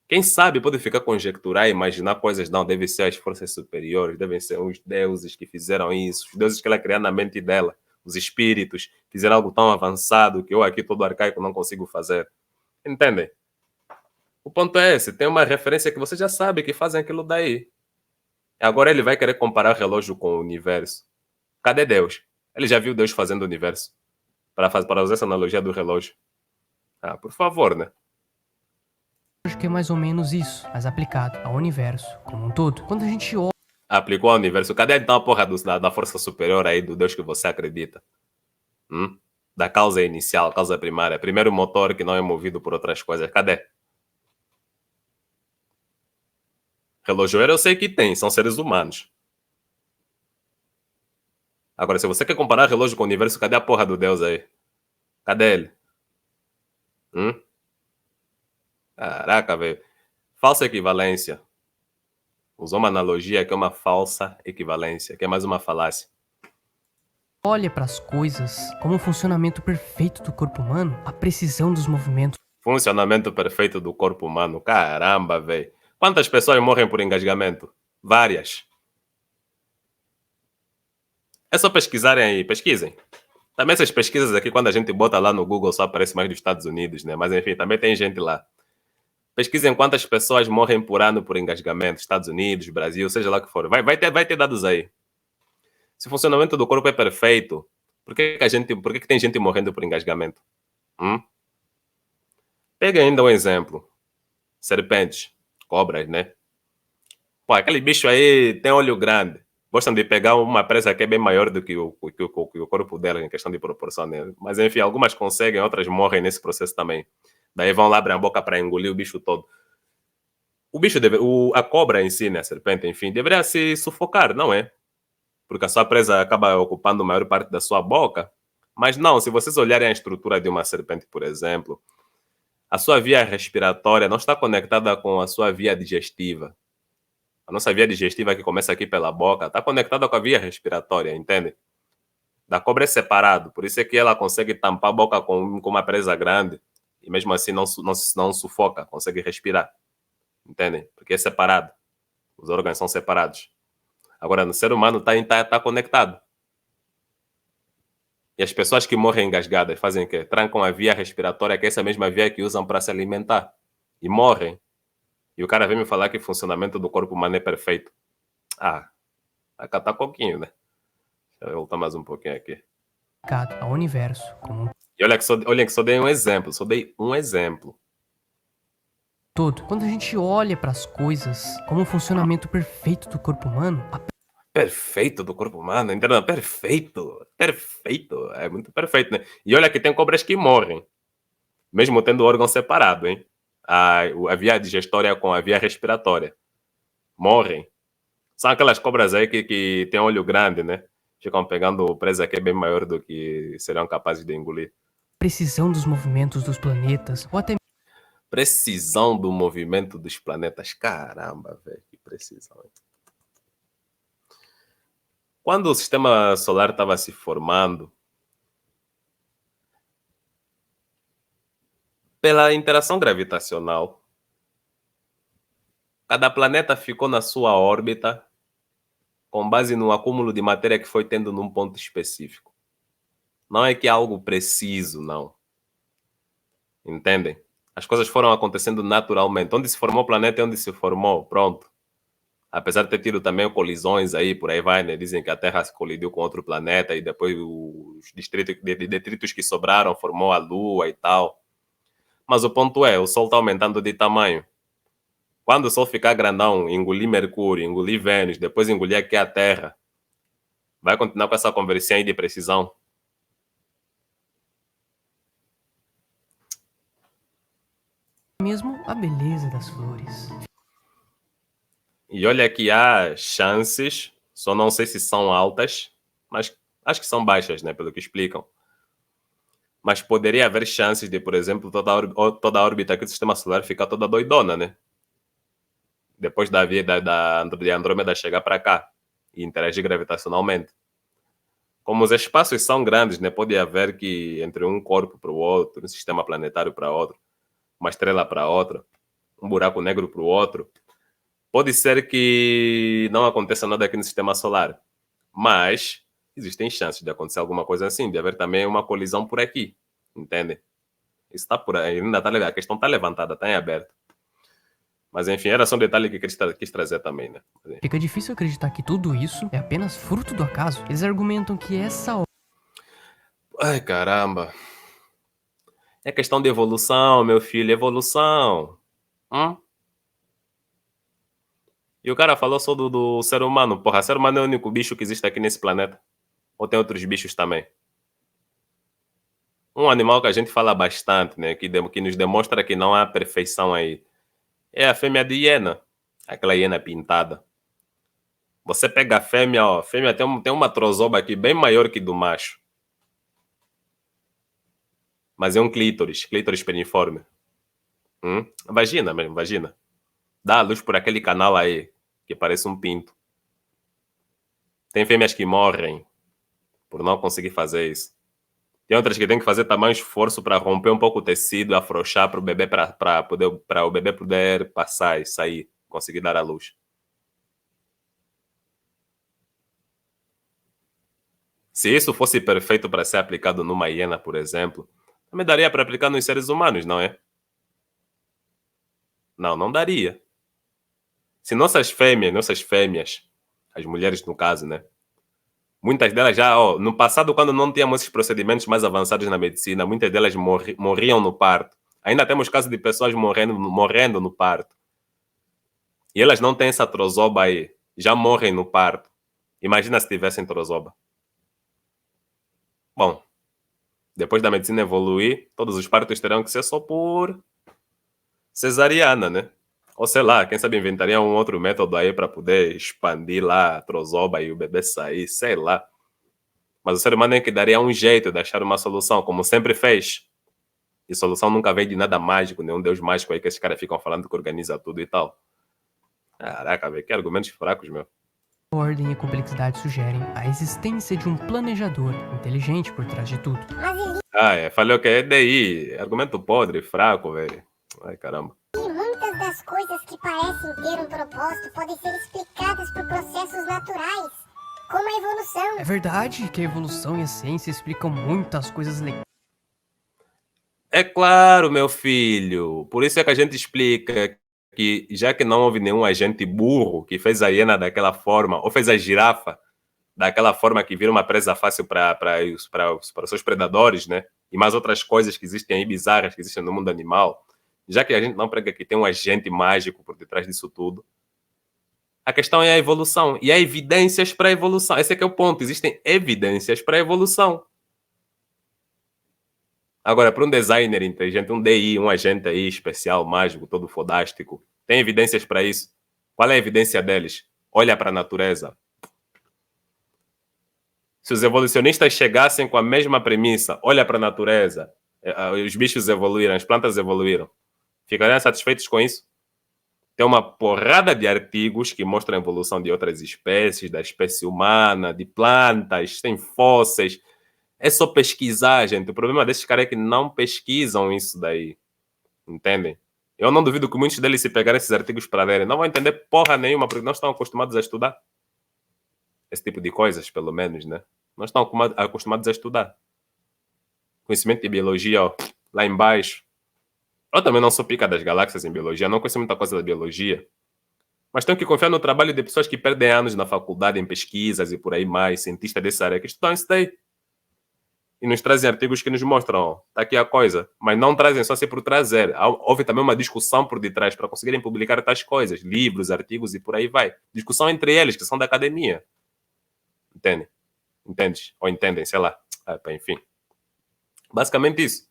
A: Quem sabe pode ficar conjecturar e imaginar coisas. Não, devem ser as forças superiores, devem ser os deuses que fizeram isso, os deuses que ela criou na mente dela, os espíritos, fizeram algo tão avançado que eu aqui todo arcaico não consigo fazer. Entendem? O ponto é esse, tem uma referência que você já sabe que fazem aquilo daí. Agora ele vai querer comparar o relógio com o universo. Cadê Deus? Ele já viu Deus fazendo o universo? Para usar essa analogia do relógio. Ah, por favor, né?
B: é mais ou menos isso, mas aplicado ao universo como um todo. Quando a gente olha
A: Aplicou ao universo. Cadê então a porra da força superior aí, do Deus que você acredita? Hum? Da causa inicial, causa primária. Primeiro motor que não é movido por outras coisas. Cadê? Relojoeiro eu sei que tem, são seres humanos. Agora, se você quer comparar relógio com o universo, cadê a porra do Deus aí? Cadê ele? Hum? Caraca, velho. Falsa equivalência. Usou uma analogia que é uma falsa equivalência, que é mais uma falácia.
B: Olha para as coisas como o funcionamento perfeito do corpo humano, a precisão dos movimentos.
A: Funcionamento perfeito do corpo humano. Caramba, velho. Quantas pessoas morrem por engasgamento? Várias. É só pesquisarem aí, pesquisem. Também essas pesquisas aqui, quando a gente bota lá no Google, só aparece mais dos Estados Unidos, né? Mas enfim, também tem gente lá. Pesquisem quantas pessoas morrem por ano por engasgamento, Estados Unidos, Brasil, seja lá o que for. Vai ter dados aí. Se o funcionamento do corpo é perfeito, por que tem gente morrendo por engasgamento? Hum? Pega ainda um exemplo. Serpentes, cobras, né? Pô, aquele bicho aí tem olho grande. Gostam de pegar uma presa que é bem maior do que o corpo dela em questão de proporção, né? Mas enfim, algumas conseguem, outras morrem nesse processo também. Daí vão lá, abrem a boca para engolir o bicho todo. O bicho a cobra em si, né? A serpente, enfim, deveria se sufocar, não é? Porque a sua presa acaba ocupando a maior parte da sua boca. Mas não, se vocês olharem a estrutura de uma serpente, por exemplo, a sua via respiratória não está conectada com a sua via digestiva. A nossa via digestiva que começa aqui pela boca está conectada com a via respiratória, entende? Da cobra é separado, por isso é que ela consegue tampar a boca com uma presa grande e mesmo assim não sufoca, consegue respirar, entende? Porque é separado, os órgãos são separados. Agora, no ser humano tá conectado. E as pessoas que morrem engasgadas fazem o quê? Trancam a via respiratória, que é essa mesma via que usam para se alimentar. E morrem. E o cara vem me falar que o funcionamento do corpo humano é perfeito. Ah, vai catar pouquinho, né? Deixa eu voltar mais um pouquinho aqui.
B: Ao universo como um
A: E olha que só dei um exemplo, só dei um exemplo.
B: todo. Quando a gente olha para as coisas como o funcionamento perfeito do corpo humano, a
A: Perfeito do corpo humano, entendeu? Perfeito, perfeito, é muito perfeito, né? E olha que tem cobras que morrem, mesmo tendo o órgão separado, hein? A via digestória com a via respiratória. Morrem. São aquelas cobras aí que tem olho grande, né? Ficam pegando presa que é bem maior do que serão capazes de engolir.
B: precisão dos movimentos dos planetas, ou até
A: Precisão do movimento dos planetas. Caramba, velho, que precisão. Hein? Quando o sistema solar estava se formando, pela interação gravitacional, cada planeta ficou na sua órbita com base no acúmulo de matéria que foi tendo num ponto específico. Não é que é algo preciso, não. Entendem? As coisas foram acontecendo naturalmente. Onde se formou o planeta é onde se formou. Pronto. Apesar de ter tido também colisões aí, por aí vai, né? Dizem que a Terra se colidiu com outro planeta e depois os detritos que sobraram formou a Lua e tal. Mas o ponto é, o Sol está aumentando de tamanho. Quando o Sol ficar grandão, engolir Mercúrio, engolir Vênus, depois engolir aqui a Terra, vai continuar com essa conversinha aí de precisão?
B: mesmo a beleza das flores.
A: E olha que há chances, só não sei se são altas, mas acho que são baixas, né? Pelo que explicam. Mas poderia haver chances de, por exemplo, toda a órbita aqui do sistema solar ficar toda doidona, né? Depois da vida de Andrômeda chegar para cá e interagir gravitacionalmente. Como os espaços são grandes, né? Pode haver que entre um corpo para o outro, um sistema planetário para outro, uma estrela para outra, um buraco negro para o outro, pode ser que não aconteça nada aqui no sistema solar. Mas existem chances de acontecer alguma coisa assim, de haver também uma colisão por aqui. Entende? Isso está por aí, ainda está a questão está levantada, está em aberto. Mas enfim, era só um detalhe que quis trazer também, né?
B: Fica difícil acreditar que tudo isso é apenas fruto do acaso. Eles argumentam que essa
A: Ai, caramba. É questão de evolução, meu filho, evolução. Hum? E o cara falou só do ser humano. Porra, ser humano é o único bicho que existe aqui nesse planeta. Ou tem outros bichos também? Um animal que a gente fala bastante, né? Que nos demonstra que não há perfeição aí. É a fêmea de hiena. Aquela hiena pintada. Você pega a fêmea, ó. A fêmea tem uma trozoba aqui bem maior que do macho. Mas é um clítoris. Clítoris peniforme. Vagina mesmo, vagina. Dá a luz por aquele canal aí. Que parece um pinto. Tem fêmeas que morrem por não conseguir fazer isso. Tem outras que têm que fazer tamanho esforço para romper um pouco o tecido, afrouxar para o bebê para o bebê poder passar e sair, conseguir dar à luz. Se isso fosse perfeito para ser aplicado numa hiena, por exemplo, também daria para aplicar nos seres humanos, não é? Não, não daria. Se nossas fêmeas, as mulheres no caso, né? Muitas delas já, ó, no passado, quando não tínhamos esses procedimentos mais avançados na medicina, muitas delas morriam no parto. Ainda temos casos de pessoas morrendo no parto. E elas não têm essa trozoba aí. Já morrem no parto. Imagina se tivessem trozoba. Bom, depois da medicina evoluir, todos os partos terão que ser só por cesariana, né? Ou sei lá, quem sabe inventaria um outro método aí para poder expandir lá a trozoba e o bebê sair, sei lá. Mas o ser humano é que daria um jeito de achar uma solução, como sempre fez. E solução nunca vem de nada mágico, nenhum deus mágico aí que esses caras ficam falando que organiza tudo e tal. Caraca, velho, que argumentos fracos, meu.
B: A ordem e a complexidade sugerem a existência de um planejador inteligente por trás de tudo.
A: Falei o que é DI. Argumento podre, fraco, velho. Ai, caramba.
C: E muitas das coisas que parecem ter um propósito podem ser explicadas por processos naturais, como a evolução.
B: É verdade que a evolução e a ciência explicam muitas coisas legais.
A: É claro, meu filho. Por isso é que a gente explica que, já que não houve nenhum agente burro que fez a hiena daquela forma, ou fez a girafa daquela forma que vira uma presa fácil para os seus predadores, né? E mais outras coisas que existem aí, bizarras, que existem no mundo animal. Já que a gente não prega que tem um agente mágico por detrás disso tudo, a questão é a evolução. E há evidências para a evolução. Esse é que é o ponto. Existem evidências para a evolução. Agora, para um designer inteligente, um DI, um agente aí especial, mágico, todo fodástico, tem evidências para isso? Qual é a evidência deles? Olha para a natureza. Se os evolucionistas chegassem com a mesma premissa, olha para a natureza, os bichos evoluíram, as plantas evoluíram, ficariam satisfeitos com isso? Tem uma porrada de artigos que mostram a evolução de outras espécies, da espécie humana, de plantas, tem fósseis. É só pesquisar, gente. O problema desses caras é que não pesquisam isso daí. Entendem? Eu não duvido que muitos deles, se pegarem esses artigos para lerem, não vão entender porra nenhuma, porque não estão acostumados a estudar esse tipo de coisas, pelo menos, né? Não estão acostumados a estudar. Conhecimento de biologia, ó, lá embaixo. Eu também não sou pica das galáxias em biologia, não conheço muita coisa da biologia. Mas tenho que confiar no trabalho de pessoas que perdem anos na faculdade em pesquisas e por aí mais, cientistas dessa área que estudam isso daí. E nos trazem artigos que nos mostram, ó, tá aqui a coisa. Mas não trazem só assim por trazer. Houve também uma discussão por detrás para conseguirem publicar tais coisas. Livros, artigos e por aí vai. Discussão entre eles, que são da academia. Entende? Entendes? Ou entendem, sei lá. Enfim. Basicamente isso.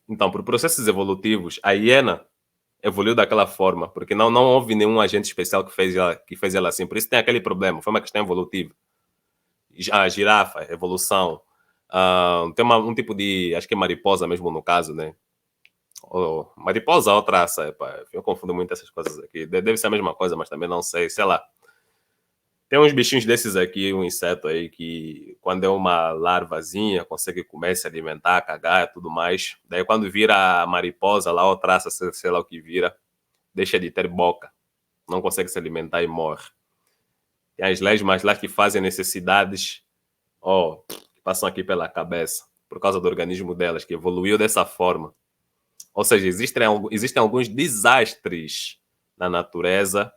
A: Então, por processos evolutivos, a hiena evoluiu daquela forma, porque não houve nenhum agente especial que fez ela assim. Por isso tem aquele problema, foi uma questão evolutiva. A girafa, evolução. Tem um tipo de, acho que é mariposa mesmo no caso, né? Mariposa ou traça, eu confundo muito essas coisas aqui. Deve ser a mesma coisa, mas também não sei, sei lá. Tem uns bichinhos desses aqui, um inseto aí, que quando é uma larvazinha, consegue comer, se alimentar, cagar e tudo mais. Daí quando vira a mariposa lá, ou traça, sei lá o que vira, deixa de ter boca. Não consegue se alimentar e morre. Tem as lesmas lá que fazem necessidades, que passam aqui pela cabeça, por causa do organismo delas, que evoluiu dessa forma. Ou seja, existem alguns desastres na natureza,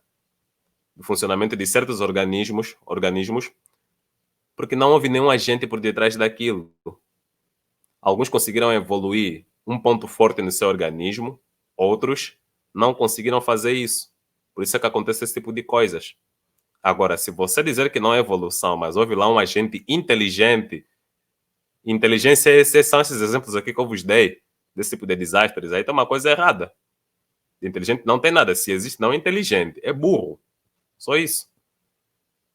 A: do funcionamento de certos organismos, porque não houve nenhum agente por detrás daquilo. Alguns conseguiram evoluir um ponto forte no seu organismo, outros não conseguiram fazer isso. Por isso é que acontece esse tipo de coisas. Agora, se você dizer que não é evolução, mas houve lá um agente inteligente Inteligência, são esses exemplos aqui que eu vos dei, desse tipo de desastres. Aí tem uma coisa errada. Inteligente não tem nada. Se existe, não é inteligente. É burro. Só isso.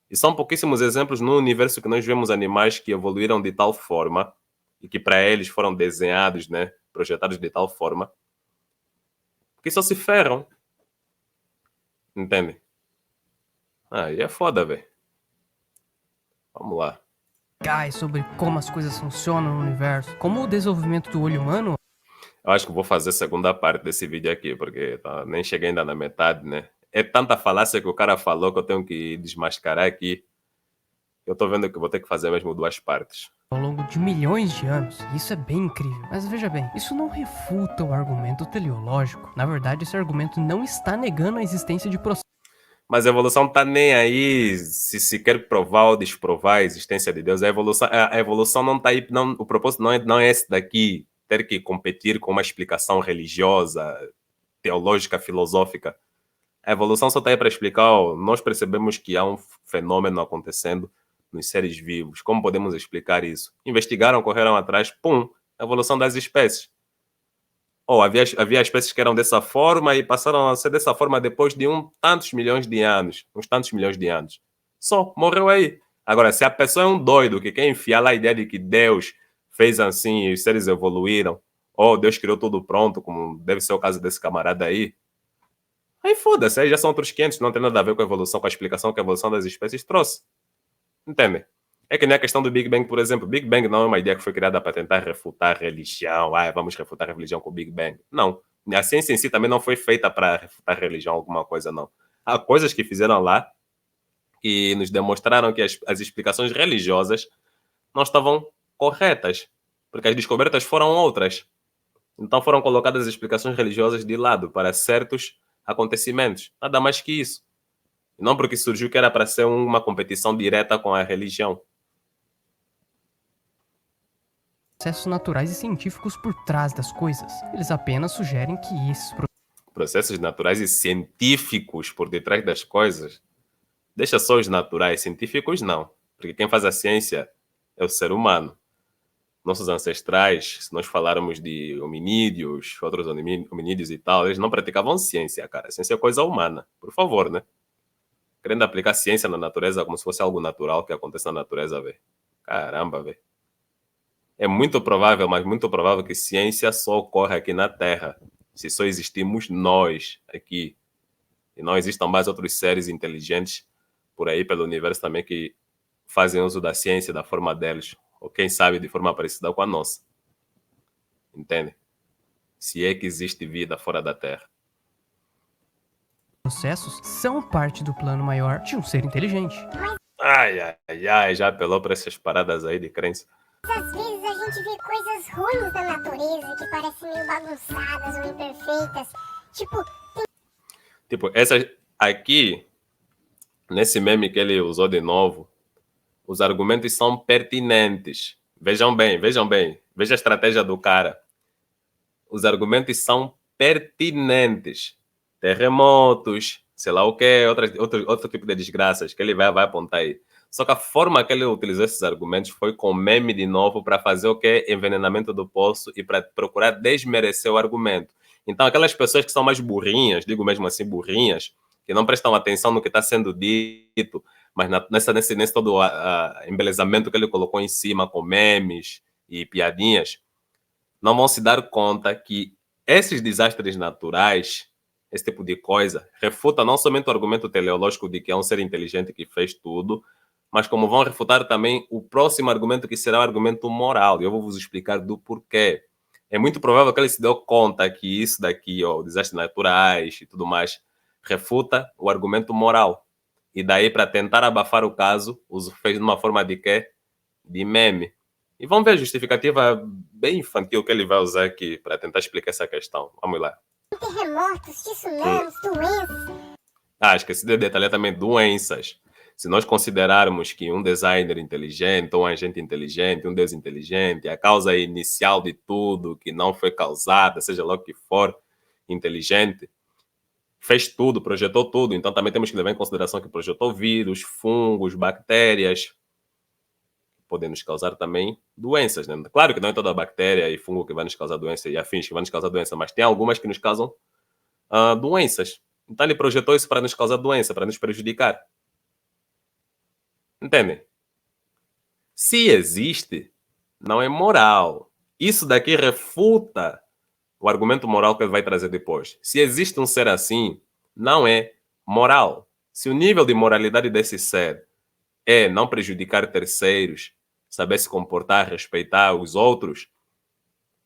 A: E são pouquíssimos exemplos no universo que nós vemos animais que evoluíram de tal forma e que para eles foram desenhados, né, projetados de tal forma, que só se ferram. Entende? Aí é foda, velho. Vamos lá.
B: Sobre como as coisas funcionam no universo, como o desenvolvimento do olho humano.
A: Eu acho que vou fazer a segunda parte desse vídeo aqui, porque nem cheguei ainda na metade, né? É tanta falácia que o cara falou que eu tenho que desmascarar aqui. Eu tô vendo que vou ter que fazer mesmo duas partes.
B: Ao longo de milhões de anos. Isso é bem incrível. Mas veja bem, isso não refuta o argumento teleológico. Na verdade, esse argumento não está negando a existência de processos.
A: Mas a evolução tá nem aí se quer provar ou desprovar a existência de Deus. A evolução não tá aí. Não, o propósito não é esse daqui, ter que competir com uma explicação religiosa, teológica, filosófica. A evolução só está aí para explicar, ó, nós percebemos que há um fenômeno acontecendo nos seres vivos. Como podemos explicar isso? Investigaram, correram atrás, pum, evolução das espécies. Ou havia espécies que eram dessa forma e passaram a ser dessa forma depois de uns tantos milhões de anos. Só, morreu aí. Agora, se a pessoa é um doido que quer enfiar lá a ideia de que Deus fez assim e os seres evoluíram, ou Deus criou tudo pronto, como deve ser o caso desse camarada aí foda-se, aí já são outros 500, não tem nada a ver com a evolução, com a explicação que a evolução das espécies trouxe. Entende? É que nem a questão do Big Bang, por exemplo. Big Bang não é uma ideia que foi criada para tentar refutar a religião. Vamos refutar a religião com o Big Bang. Não. A ciência em si também não foi feita para refutar a religião, alguma coisa, não. Há coisas que fizeram lá que nos demonstraram que as explicações religiosas não estavam corretas, porque as descobertas foram outras. Então foram colocadas as explicações religiosas de lado para certos acontecimentos. Nada mais que isso. Não porque surgiu que era para ser uma competição direta com a religião.
B: Processos naturais e científicos por trás das coisas. Eles apenas sugerem que esses
A: processos naturais e científicos por detrás das coisas. Deixa só os naturais, científicos não. Porque quem faz a ciência é o ser humano. Nossos ancestrais, se nós falarmos de hominídeos, outros hominídeos e tal, eles não praticavam ciência, cara. Ciência é coisa humana. Por favor, né? Querendo aplicar ciência na natureza como se fosse algo natural que acontece na natureza, velho. Caramba, velho. É muito provável, mas muito provável que ciência só ocorre aqui na Terra. Se só existimos nós aqui. E não existam mais outros seres inteligentes por aí pelo universo também que fazem uso da ciência da forma deles. Ou quem sabe de forma parecida com a nossa. Entende? Se é que existe vida fora da Terra.
B: processos são parte do plano maior de um ser inteligente.
A: Já apelou para essas paradas aí de crença.
C: Às vezes a gente vê coisas ruins da natureza que parecem meio bagunçadas ou imperfeitas.
A: Tipo, essas aqui, nesse meme que ele usou de novo, os argumentos são pertinentes. Vejam bem. Veja a estratégia do cara. Os argumentos são pertinentes. Terremotos, sei lá o quê, outro tipo de desgraças que ele vai apontar aí. Só que a forma que ele utilizou esses argumentos foi com meme de novo para fazer o quê? Envenenamento do poço e para procurar desmerecer o argumento. Então, aquelas pessoas que são mais burrinhas, digo mesmo assim burrinhas, que não prestam atenção no que está sendo dito, mas nesse todo embelezamento que ele colocou em cima com memes e piadinhas, não vão se dar conta que esses desastres naturais, esse tipo de coisa, refuta não somente o argumento teleológico de que é um ser inteligente que fez tudo, mas como vão refutar também o próximo argumento, que será o argumento moral. E eu vou vos explicar do porquê. É muito provável que ele se deu conta que isso daqui, ó, desastres naturais e tudo mais, refuta o argumento moral. E daí, para tentar abafar o caso, fez de uma forma de quê? De meme. E vamos ver a justificativa bem infantil que ele vai usar aqui para tentar explicar essa questão. Vamos lá.
C: Terremotos, tsunamis, doenças.
A: Esqueci de detalhar também doenças. Se nós considerarmos que um designer inteligente, um agente inteligente, um Deus inteligente, a causa inicial de tudo, que não foi causada, seja lá o que for, inteligente, fez tudo, projetou tudo. Então também temos que levar em consideração que projetou vírus, fungos, bactérias, podem nos causar também doenças, né? Claro que não é toda bactéria e fungo que vai nos causar doença e afins que vai nos causar doença, mas tem algumas que nos causam doenças. Então ele projetou isso para nos causar doença, para nos prejudicar. Entendem? Se existe, não é moral. Isso daqui refuta o argumento moral que ele vai trazer depois. Se existe um ser assim, não é moral. Se o nível de moralidade desse ser é não prejudicar terceiros, saber se comportar, respeitar os outros,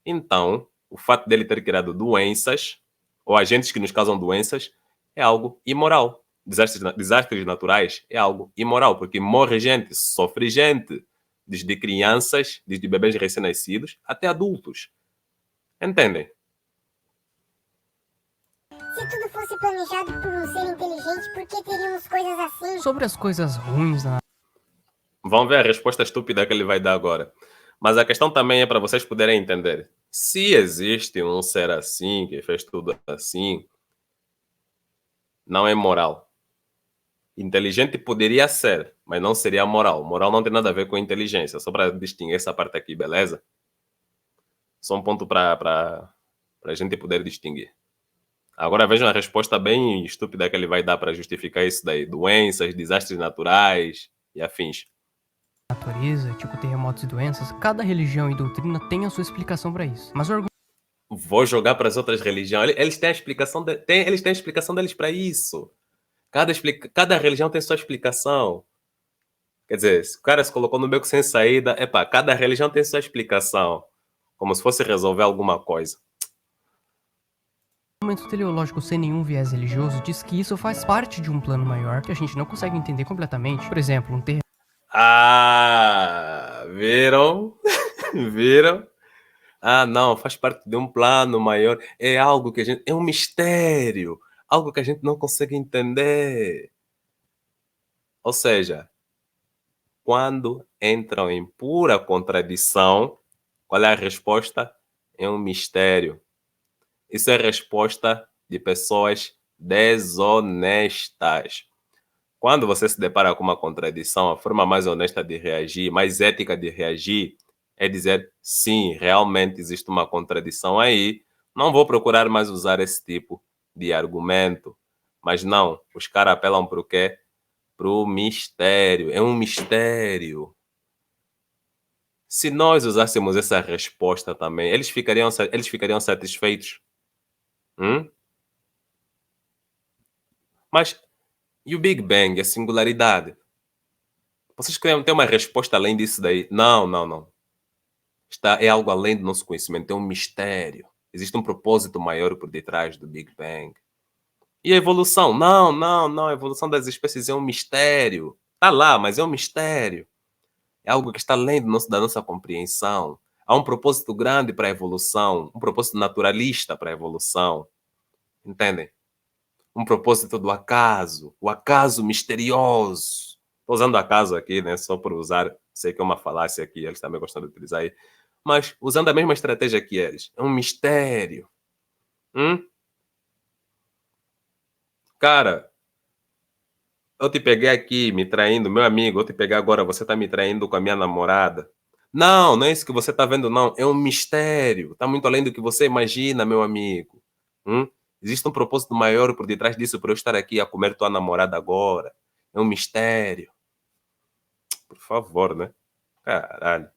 A: então o fato dele ter criado doenças ou agentes que nos causam doenças é algo imoral. Desastres naturais é algo imoral, porque morre gente, sofre gente, desde crianças, desde bebês recém-nascidos até adultos. Entendem?
C: Se tudo fosse planejado por um ser inteligente, por que teríamos coisas assim?
B: Sobre as coisas ruins na
A: Vão ver a resposta estúpida que ele vai dar agora. Mas a questão também é para vocês poderem entender. Se existe um ser assim, que fez tudo assim, não é moral. Inteligente poderia ser, mas não seria moral. Moral não tem nada a ver com inteligência. Só para distinguir essa parte aqui, beleza? Só um ponto para a gente poder distinguir. Agora vejam a resposta bem estúpida que ele vai dar para justificar isso daí. Doenças, desastres naturais e afins.
B: natureza, tipo terremotos e doenças, cada religião e doutrina tem a sua explicação para isso. Mas o argumento
A: Vou jogar para as outras religiões. Eles têm a explicação, eles têm a explicação deles para isso. Cada religião tem sua explicação. Quer dizer, se o cara se colocou no beco sem saída, cada religião tem sua explicação. Como se fosse resolver alguma coisa.
B: teleológico sem nenhum viés religioso diz que isso faz parte de um plano maior que a gente não consegue entender completamente. Por exemplo, um terremoto.
A: Viram? Viram? Não, faz parte de um plano maior. É algo que a gente. É um mistério. Algo que a gente não consegue entender. Ou seja, quando entram em pura contradição, qual é a resposta? É um mistério. Isso é resposta de pessoas desonestas. Quando você se depara com uma contradição, a forma mais honesta de reagir, mais ética de reagir, é dizer, sim, realmente existe uma contradição aí, não vou procurar mais usar esse tipo de argumento. Mas não, os caras apelam para o quê? Para o mistério. É um mistério. Se nós usássemos essa resposta também, eles ficariam satisfeitos. Mas e o Big Bang, a singularidade? Vocês querem ter uma resposta além disso daí? Não, não, não. É algo além do nosso conhecimento, é um mistério. Existe um propósito maior por detrás do Big Bang. E a evolução? Não, não, não. A evolução das espécies é um mistério. Está lá, mas é um mistério. É algo que está além da nossa compreensão. Há um propósito grande para a evolução, um propósito naturalista para a evolução. Entendem? Um propósito do acaso, o acaso misterioso. Estou usando acaso aqui, né? Só por usar, sei que é uma falácia aqui, eles também gostam de utilizar aí. Mas usando a mesma estratégia que eles. É um mistério. Cara, eu te peguei aqui me traindo, meu amigo, eu te peguei agora, você está me traindo com a minha namorada. Não, não é isso que você está vendo, não. É um mistério. Está muito além do que você imagina, meu amigo. Existe um propósito maior por detrás disso, para eu estar aqui a comer tua namorada agora. É um mistério. Por favor, né? Caralho.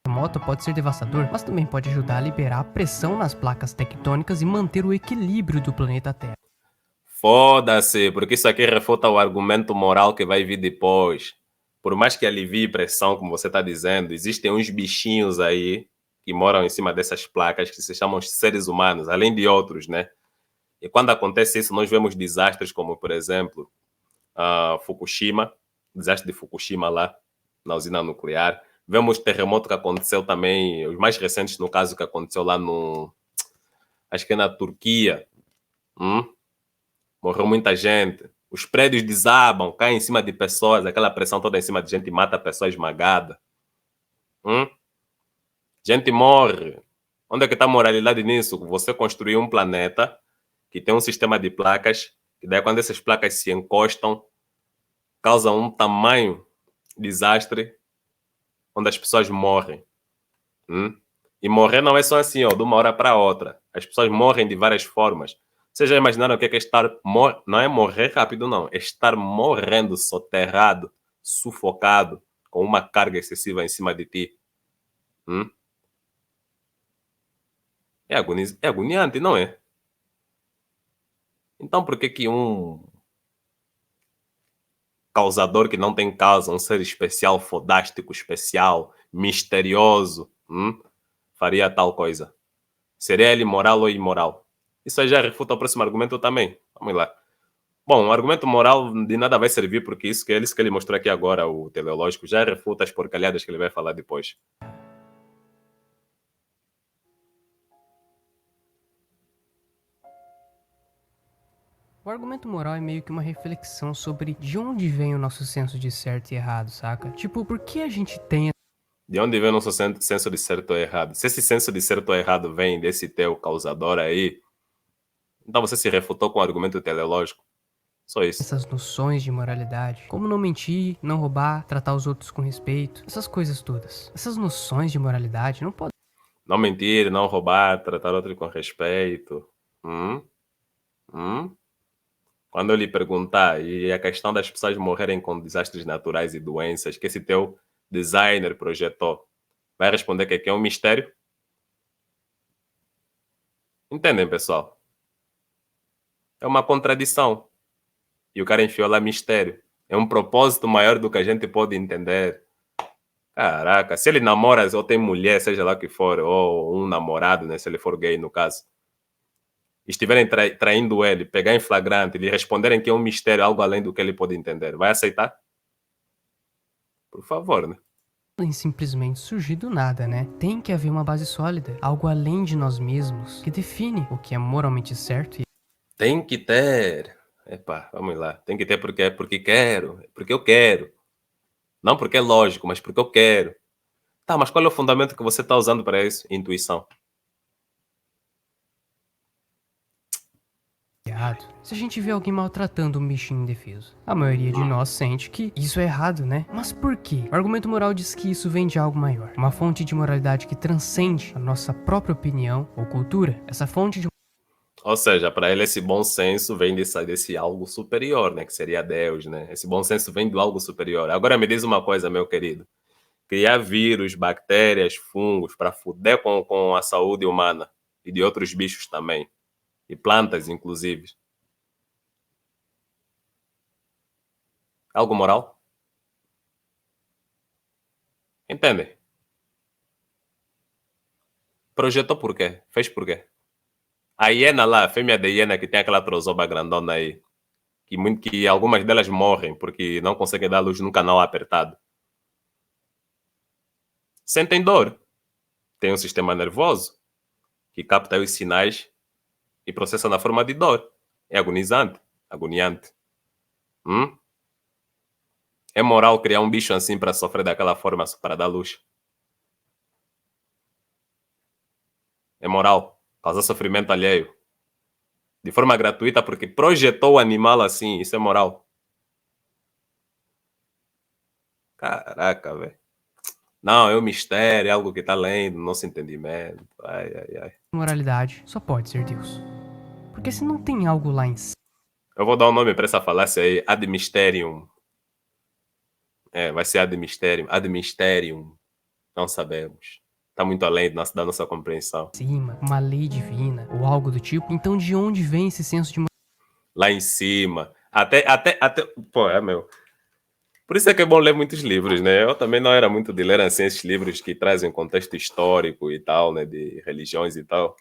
B: terremoto pode ser devastador, mas também pode ajudar a liberar a pressão nas placas tectônicas e manter o equilíbrio do planeta Terra.
A: Foda-se, porque isso aqui refuta o argumento moral que vai vir depois. Por mais que alivie pressão, como você está dizendo, existem uns bichinhos aí que moram em cima dessas placas que se chamam seres humanos, além de outros, né? E quando acontece isso, nós vemos desastres como, por exemplo, Fukushima, o desastre de Fukushima lá, na usina nuclear. Vemos terremoto que aconteceu também, os mais recentes, no caso, que aconteceu lá no... Acho que é na Turquia. Morreu muita gente. Os prédios desabam, caem em cima de pessoas, aquela pressão toda em cima de gente mata a pessoa esmagada. Gente morre. Onde é que está a moralidade nisso? Você construiu um planeta que tem um sistema de placas, e daí quando essas placas se encostam, causam um tamanho desastre onde as pessoas morrem. E morrer não é só assim, ó, de uma hora para outra. As pessoas morrem de várias formas. Vocês já imaginaram o que é estar... Não é morrer rápido, não. É estar morrendo, soterrado, sufocado, com uma carga excessiva em cima de ti. É agoniante, não é? Então por que que um causador que não tem causa, um ser especial, fodástico, especial, misterioso, faria tal coisa? Seria ele moral ou imoral? Isso aí já refuta o próximo argumento também. Vamos lá. Bom, o argumento moral de nada vai servir, porque isso que ele mostrou aqui agora, o teleológico, já refuta as porcalhadas que ele vai falar depois.
B: O argumento moral é meio que uma reflexão sobre de onde vem o nosso senso de certo e errado, saca? Tipo, por que a gente tem...
A: De onde vem o nosso senso de certo ou errado? Se esse senso de certo ou errado vem desse teu causador aí, então você se refutou com o argumento teleológico. Só isso.
B: essas noções de moralidade, como não mentir, não roubar, tratar os outros com respeito, essas coisas todas. Essas noções de moralidade não podem
A: Não mentir, não roubar, tratar outro com respeito. Hum? Hum? Quando eu lhe perguntar, e a questão das pessoas morrerem com desastres naturais e doenças, que esse teu designer projetou, vai responder que aqui é um mistério? Entendem, pessoal? É uma contradição. E o cara enfiou lá mistério. É um propósito maior do que a gente pode entender. Caraca, se ele namora ou tem mulher, seja lá o que for, ou um namorado, né, se ele for gay no caso, estiverem traindo ele, pegar em flagrante, lhe responderem que é um mistério, algo além do que ele pode entender, vai aceitar? Por favor, né?
B: simplesmente surgir do nada, né? Tem que haver uma base sólida, algo além de nós mesmos, que define o que é moralmente certo e
A: Tem que ter. Epa, vamos lá. Tem que ter porque quero, porque eu quero. Não porque é lógico, mas porque eu quero. Tá, mas qual é o fundamento que você está usando para isso? Intuição.
B: errado. Se a gente vê alguém maltratando um bichinho indefeso, a maioria de nós sente que isso é errado, né? Mas por quê? O argumento moral diz que isso vem de algo maior, uma fonte de moralidade que transcende a nossa própria opinião ou cultura. Essa fonte de
A: Ou seja, para ele esse bom senso vem desse algo superior, né? Que seria Deus, né? Esse bom senso vem do algo superior. Agora me diz uma coisa, meu querido. Criar vírus, bactérias, fungos para fuder com a saúde humana e de outros bichos também. E plantas, inclusive. Algo moral? Entende? Projetou por quê? Fez por quê? A hiena lá, a fêmea de hiena que tem aquela trozoba grandona aí, que algumas delas morrem porque não conseguem dar luz num canal apertado. Sentem dor. Tem um sistema nervoso que capta os sinais e processa na forma de dor. É agonizante, agoniante. É moral criar um bicho assim para sofrer daquela forma para dar luz? É moral causar sofrimento alheio de forma gratuita porque projetou o animal assim? Isso é moral? Caraca, velho. Não, é um mistério, é algo que está além do nosso entendimento. Ai, ai, ai.
B: moralidade só pode ser Deus. Porque se não tem algo lá em cima,
A: Eu vou dar um nome para essa falácia aí, ad mysterium. É, vai ser ad mysterium. Ad mysterium. Não sabemos. Está muito além da nossa compreensão.
B: uma lei divina ou algo do tipo, então de onde vem esse senso de
A: Lá em cima. Até. Pô, é meu. Por isso é que é bom ler muitos livros, né? Eu também não era muito de ler assim esses livros que trazem contexto histórico e tal, né? De religiões e tal.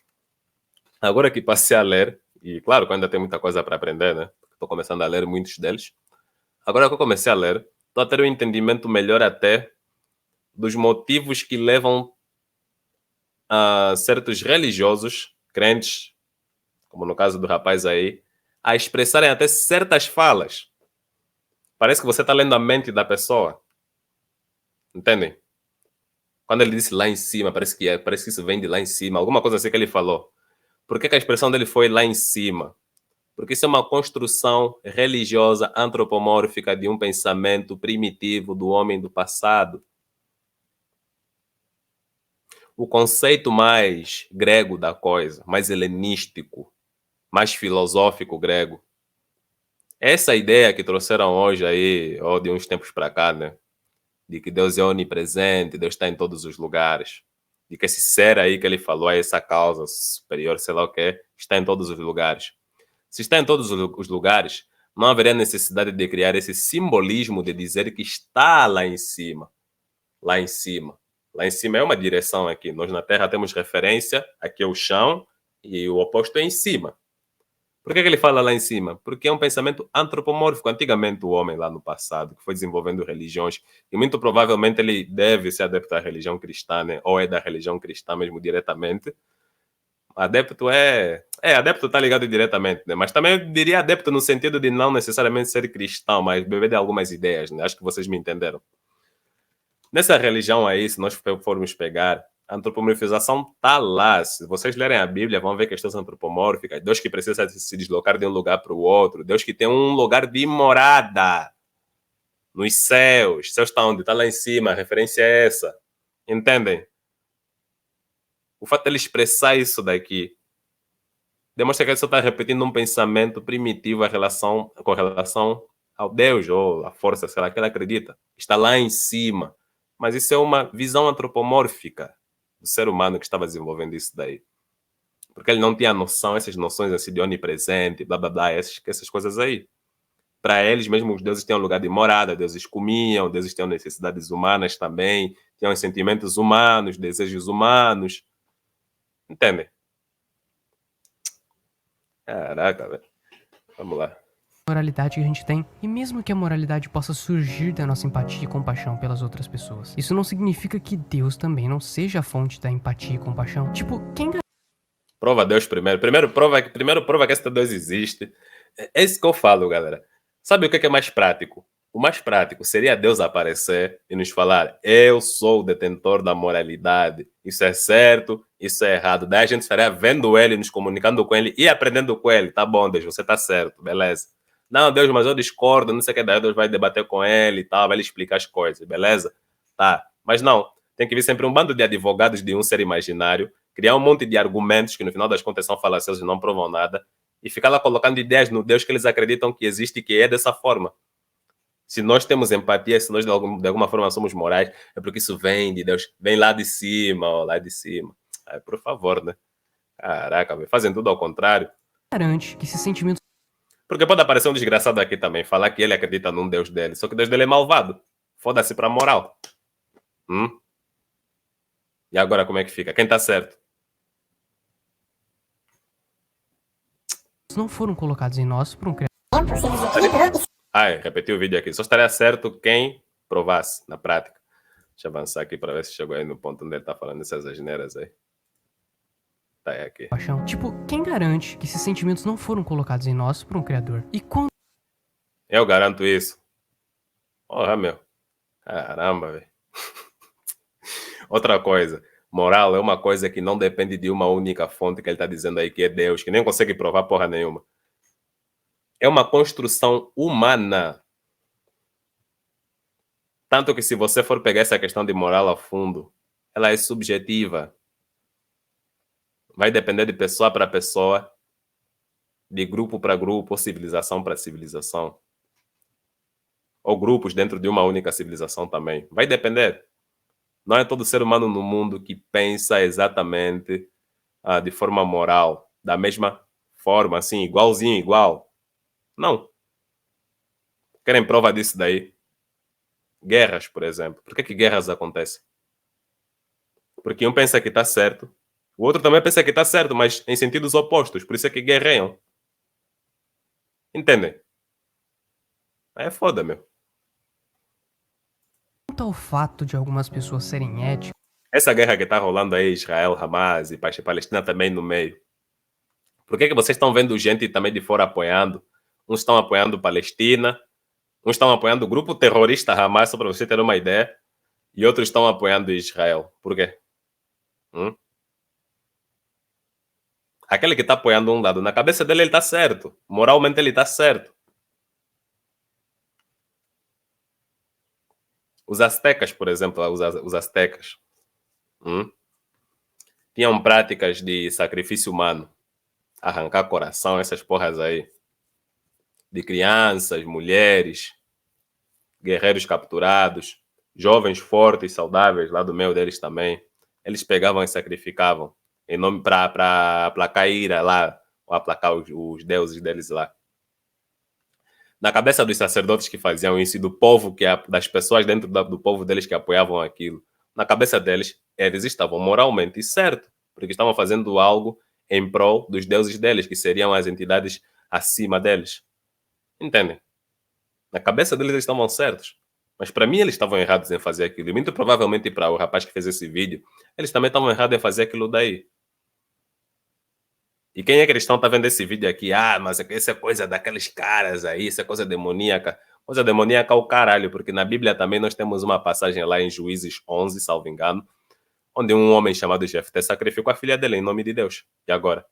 A: Agora que passei a ler, e claro que ainda tem muita coisa para aprender, né? Estou começando a ler muitos deles. Agora que eu comecei a ler, estou a ter um entendimento melhor até dos motivos que levam a certos religiosos, crentes, como no caso do rapaz aí, a expressarem até certas falas. Parece que você está lendo a mente da pessoa. Entendem? Quando ele disse lá em cima, parece que isso vem de lá em cima. Alguma coisa assim que ele falou. Por que a expressão dele foi lá em cima? Porque isso é uma construção religiosa antropomórfica de um pensamento primitivo do homem do passado. o conceito mais grego da coisa, mais helenístico, mais filosófico grego. Essa ideia que trouxeram hoje aí, ou de uns tempos para cá, né? De que Deus é onipresente, Deus está em todos os lugares. De que esse ser aí que ele falou, essa causa superior, sei lá o que, está em todos os lugares. Se está em todos os lugares, não haveria necessidade de criar esse simbolismo de dizer que está lá em cima. Lá em cima. Lá em cima é uma direção aqui. Nós na Terra temos referência, aqui é o chão, e o oposto é em cima. Por que ele fala lá em cima? Porque é um pensamento antropomórfico. Antigamente, o homem lá no passado, que foi desenvolvendo religiões, e muito provavelmente ele deve ser adepto à religião cristã, né? Ou é da religião cristã mesmo diretamente. Adepto adepto está ligado diretamente, né? Mas também eu diria adepto no sentido de não necessariamente ser cristão, mas beber de algumas ideias, né? Acho que vocês me entenderam. Nessa religião aí, se nós formos pegar, a antropomorfização está lá. Se vocês lerem a Bíblia, vão ver questões antropomórficas. Deus que precisa se deslocar de um lugar para o outro. Deus que tem um lugar de morada nos céus. Céus está onde? Está lá em cima. A referência é essa. Entendem? O fato de ele expressar isso daqui demonstra que ele só está repetindo um pensamento primitivo com relação ao Deus ou à força, sei lá, que ele acredita. Está lá em cima. Mas isso é uma visão antropomórfica do ser humano que estava desenvolvendo isso daí. Porque ele não tinha noção, essas noções assim de onipresente, blá blá blá, essas coisas aí. Para eles mesmo, os deuses tinham lugar de morada, deuses comiam, deuses tinham necessidades humanas também, tinham sentimentos humanos, desejos humanos. Entendem? Caraca, velho. Vamos lá.
B: Moralidade que a gente tem, e mesmo que a moralidade possa surgir da nossa empatia e compaixão pelas outras pessoas, isso não significa que Deus também não seja a fonte da empatia e compaixão. Tipo, quem
A: Prova Deus primeiro. Primeiro prova que esse Deus existe. É isso que eu falo, galera. Sabe o que é mais prático? O mais prático seria Deus aparecer e nos falar: eu sou o detentor da moralidade. Isso é certo, isso é errado. Daí a gente estaria vendo ele, nos comunicando com ele e aprendendo com ele. Tá bom, Deus, você tá certo, beleza. Não, Deus, mas eu discordo, não sei o que. Daí Deus vai debater com ele e tal, vai lhe explicar as coisas, beleza? Tá. Mas não, tem que vir sempre um bando de advogados de um ser imaginário, criar um monte de argumentos que no final das contas são falaciosos e não provam nada, e ficar lá colocando ideias no Deus que eles acreditam que existe e que é dessa forma. Se nós temos empatia, se nós de alguma forma somos morais, é porque isso vem de Deus, vem lá de cima, ó, lá de cima. Ai, por favor, né? Caraca, véio, fazem tudo ao contrário.
B: garante que esses sentimentos
A: Porque pode aparecer um desgraçado aqui também, falar que ele acredita num Deus dele, só que o Deus dele é malvado. Foda-se pra moral. E agora como é que fica? Quem tá certo?
B: não foram colocados em nós por um criador
C: Tempo se desequilibrou e
A: Ai, repeti o vídeo aqui. Só estaria certo quem provasse na prática. Deixa eu avançar aqui para ver se chegou aí no ponto onde ele tá falando essas asneiras aí. Tá aí aqui.
B: paixão. Tipo, quem garante que esses sentimentos não foram colocados em nós por um criador? E quando
A: Eu garanto isso. Porra, meu. Caramba, velho. Outra coisa. Moral é uma coisa que não depende de uma única fonte que ele tá dizendo aí que é Deus, que nem consegue provar porra nenhuma. É uma construção humana. Tanto que se você for pegar essa questão de moral a fundo, ela é subjetiva. Vai depender de pessoa para pessoa, de grupo para grupo, ou civilização para civilização. Ou grupos dentro de uma única civilização também. Vai depender. Não é todo ser humano no mundo que pensa exatamente de forma moral, da mesma forma, assim, igualzinho, igual. Não. Querem prova disso daí? Guerras, por exemplo. Por que guerras acontecem? Porque um pensa que está certo, o outro também pensa que está certo, mas em sentidos opostos. Por isso é que guerreiam. Entendem? Aí é foda, meu.
B: quanto ao fato de algumas pessoas serem éticas,
A: Essa guerra que está rolando aí, Israel, Hamas e Palestina também no meio. Por que vocês estão vendo gente também de fora apoiando? Uns estão apoiando Palestina, uns estão apoiando o grupo terrorista Hamas, só para você ter uma ideia, e outros estão apoiando Israel. Por quê? Aquele que está apoiando um lado, na cabeça dele ele está certo. Moralmente ele está certo. Os astecas, por exemplo, os astecas. Tinham práticas de sacrifício humano, arrancar coração, essas porras aí. De crianças, mulheres, guerreiros capturados, jovens fortes, saudáveis, lá do meio deles também. Eles pegavam e sacrificavam em nome para aplacar a ira lá, ou aplacar os deuses deles lá. Na cabeça dos sacerdotes que faziam isso e do povo, das pessoas dentro do povo deles que apoiavam aquilo, na cabeça deles, eles estavam moralmente certo, porque estavam fazendo algo em prol dos deuses deles, que seriam as entidades acima deles. Entendem? Na cabeça deles eles estavam certos. Mas para mim eles estavam errados em fazer aquilo. E muito provavelmente para o rapaz que fez esse vídeo, eles também estavam errados em fazer aquilo daí. E quem é cristão tá vendo esse vídeo aqui? Ah, mas isso é coisa daqueles caras aí, isso é coisa demoníaca. Coisa demoníaca ao caralho, porque na Bíblia também nós temos uma passagem lá em Juízes 11, salvo engano, onde um homem chamado Jefté sacrificou a filha dele em nome de Deus. E agora?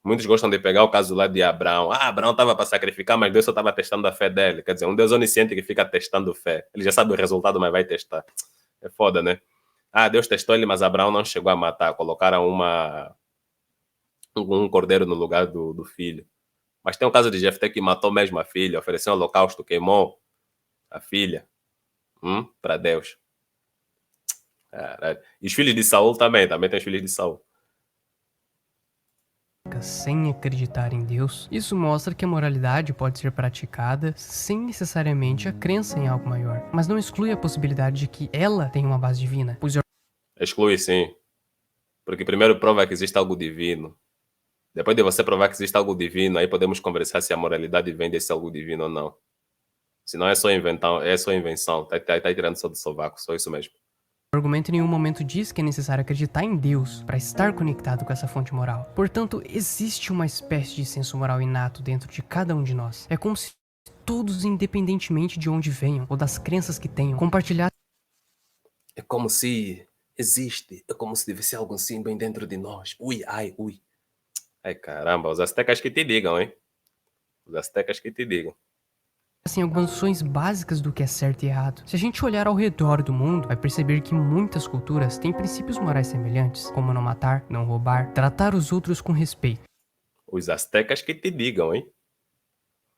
A: Muitos gostam de pegar o caso lá de Abraão. Ah, Abraão estava para sacrificar, mas Deus só estava testando a fé dele. Quer dizer, um Deus onisciente que fica testando fé. Ele já sabe o resultado, mas vai testar. É foda, né? Ah, Deus testou ele, mas Abraão não chegou a matar. Colocaram um cordeiro no lugar do filho. Mas tem um caso de Jefté que matou mesmo a filha, ofereceu um holocausto, queimou a filha para Deus. Caralho. E os filhos de Saul também tem os filhos de Saul.
B: Sem acreditar em Deus, isso mostra que a moralidade pode ser praticada sem necessariamente a crença em algo maior, mas não exclui a possibilidade de que ela tenha uma base divina, pois
A: Exclui sim, porque primeiro prova que existe algo divino. Depois de você provar que existe algo divino, aí podemos conversar se a moralidade vem desse algo divino ou não. Senão é só invenção, tá tirando só do sovaco, só isso mesmo.
B: o argumento em nenhum momento diz que é necessário acreditar em Deus para estar conectado com essa fonte moral. Portanto, existe uma espécie de senso moral inato dentro de cada um de nós. É como se todos, independentemente de onde venham ou das crenças que tenham, compartilhassem.
A: É como se existe, é como se tivesse algo assim bem dentro de nós. Ui, ai, ui. Ai, caramba, os astecas que te digam, hein? Os astecas que te digam.
B: Algumas noções básicas do que é certo e errado. Se a gente olhar ao redor do mundo, vai perceber que muitas culturas têm princípios morais semelhantes, como não matar, não roubar, tratar os outros com respeito.
A: Os astecas que te digam, hein?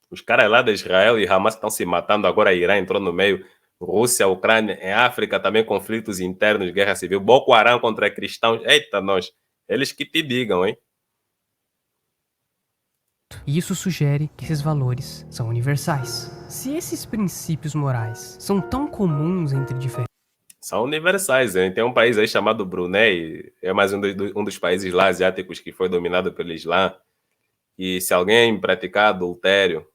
A: Os caras lá de Israel e Hamas estão se matando, agora Irã entrou no meio, Rússia, Ucrânia, em África também conflitos internos, guerra civil, Boko Haram contra cristãos, eita nós, eles que te digam, hein?
B: E isso sugere que esses valores são universais. Se esses princípios morais são tão comuns entre diferentes,
A: São universais, hein? Tem um país aí chamado Brunei, é mais um dos países lá asiáticos que foi dominado pelo Islã, e se alguém praticar adultério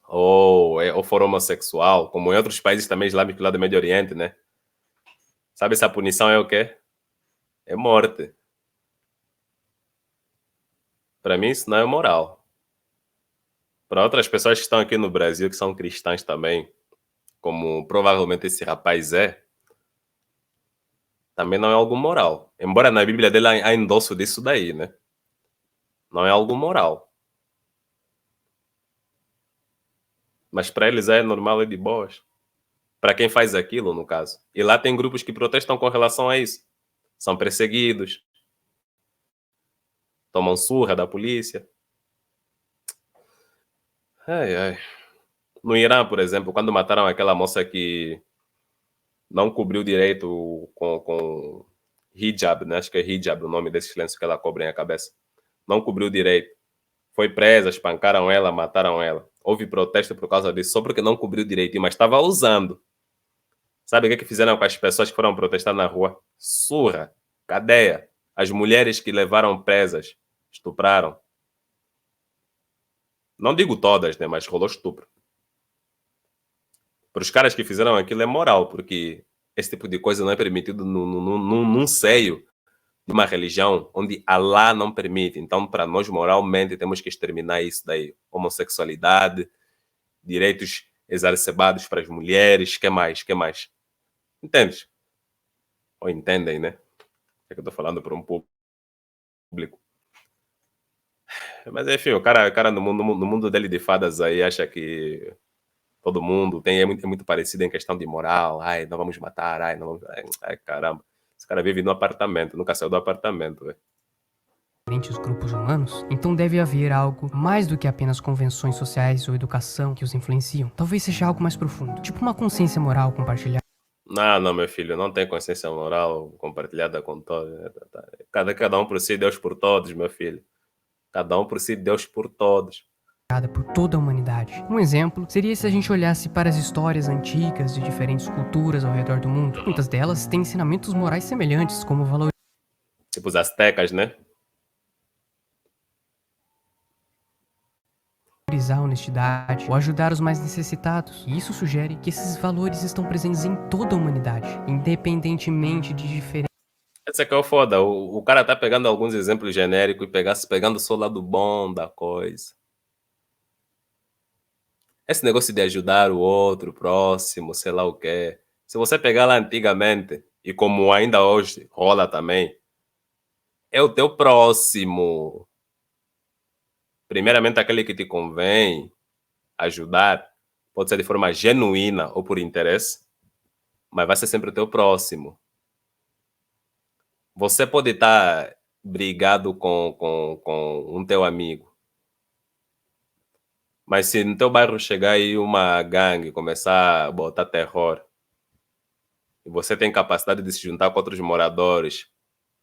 A: ou for homossexual, como em outros países também islâmicos lá do Médio Oriente, né? Sabe essa punição é o quê? É morte. Para mim isso não é moral. Para outras pessoas que estão aqui no Brasil, que são cristãs também, como provavelmente esse rapaz é, também não é algo moral. Embora na Bíblia dele há endosso disso daí, né? Não é algo moral. Mas para eles é normal e de boas. Para quem faz aquilo, no caso. E lá tem grupos que protestam com relação a isso. São perseguidos. Tomam surra da polícia. Ai, ai. No Irã, por exemplo, quando mataram aquela moça que não cobriu direito com hijab, né? Acho que é hijab o nome desse lenço que ela cobre a cabeça. Não cobriu direito. Foi presa, espancaram ela, mataram ela. Houve protesto por causa disso, só porque não cobriu direitinho, mas estava usando. Sabe o que fizeram com as pessoas que foram protestar na rua? Surra, cadeia. As mulheres que levaram presas, estupraram. Não digo todas, né? Mas rolou estupro. Para os caras que fizeram aquilo é moral, porque esse tipo de coisa não é permitido num seio de uma religião onde Allah não permite. Então, para nós, moralmente, temos que exterminar isso daí. Homossexualidade, direitos exacerbados para as mulheres, que mais? Que mais? Entendes? Ou entendem, né? É que eu estou falando para um público. Mas, enfim, o cara no mundo dele de fadas aí acha que todo mundo é muito parecido em questão de moral. Ai, não vamos matar. Ai, não vamos... Ai, caramba. Esse cara vive no apartamento, nunca saiu do apartamento, velho.
B: Diferentes grupos humanos, então deve haver algo mais do que apenas convenções sociais ou educação que os influenciam. Talvez seja algo mais profundo, tipo uma consciência moral compartilhada.
A: Não, meu filho, não tem consciência moral compartilhada com todos. Né? Cada um por si, Deus por todos, meu filho. Cada um por si, Deus por todos.
B: Por toda a humanidade. Um exemplo seria se a gente olhasse para as histórias antigas de diferentes culturas ao redor do mundo. Muitas delas têm ensinamentos morais semelhantes, como
A: Tipo os astecas, né?
B: valorizar a honestidade ou ajudar os mais necessitados. E isso sugere que esses valores estão presentes em toda a humanidade, independentemente de diferenças.
A: Esse é que é o foda. O cara tá pegando alguns exemplos genéricos e pegando só o lado bom da coisa. Esse negócio de ajudar o outro, o próximo, sei lá o quê. Se você pegar lá antigamente, e como ainda hoje rola também, é o teu próximo. Primeiramente, aquele que te convém ajudar, pode ser de forma genuína ou por interesse, mas vai ser sempre o teu próximo. Você pode estar brigado com um teu amigo, mas se no teu bairro chegar aí uma gangue começar a botar terror, e você tem capacidade de se juntar com outros moradores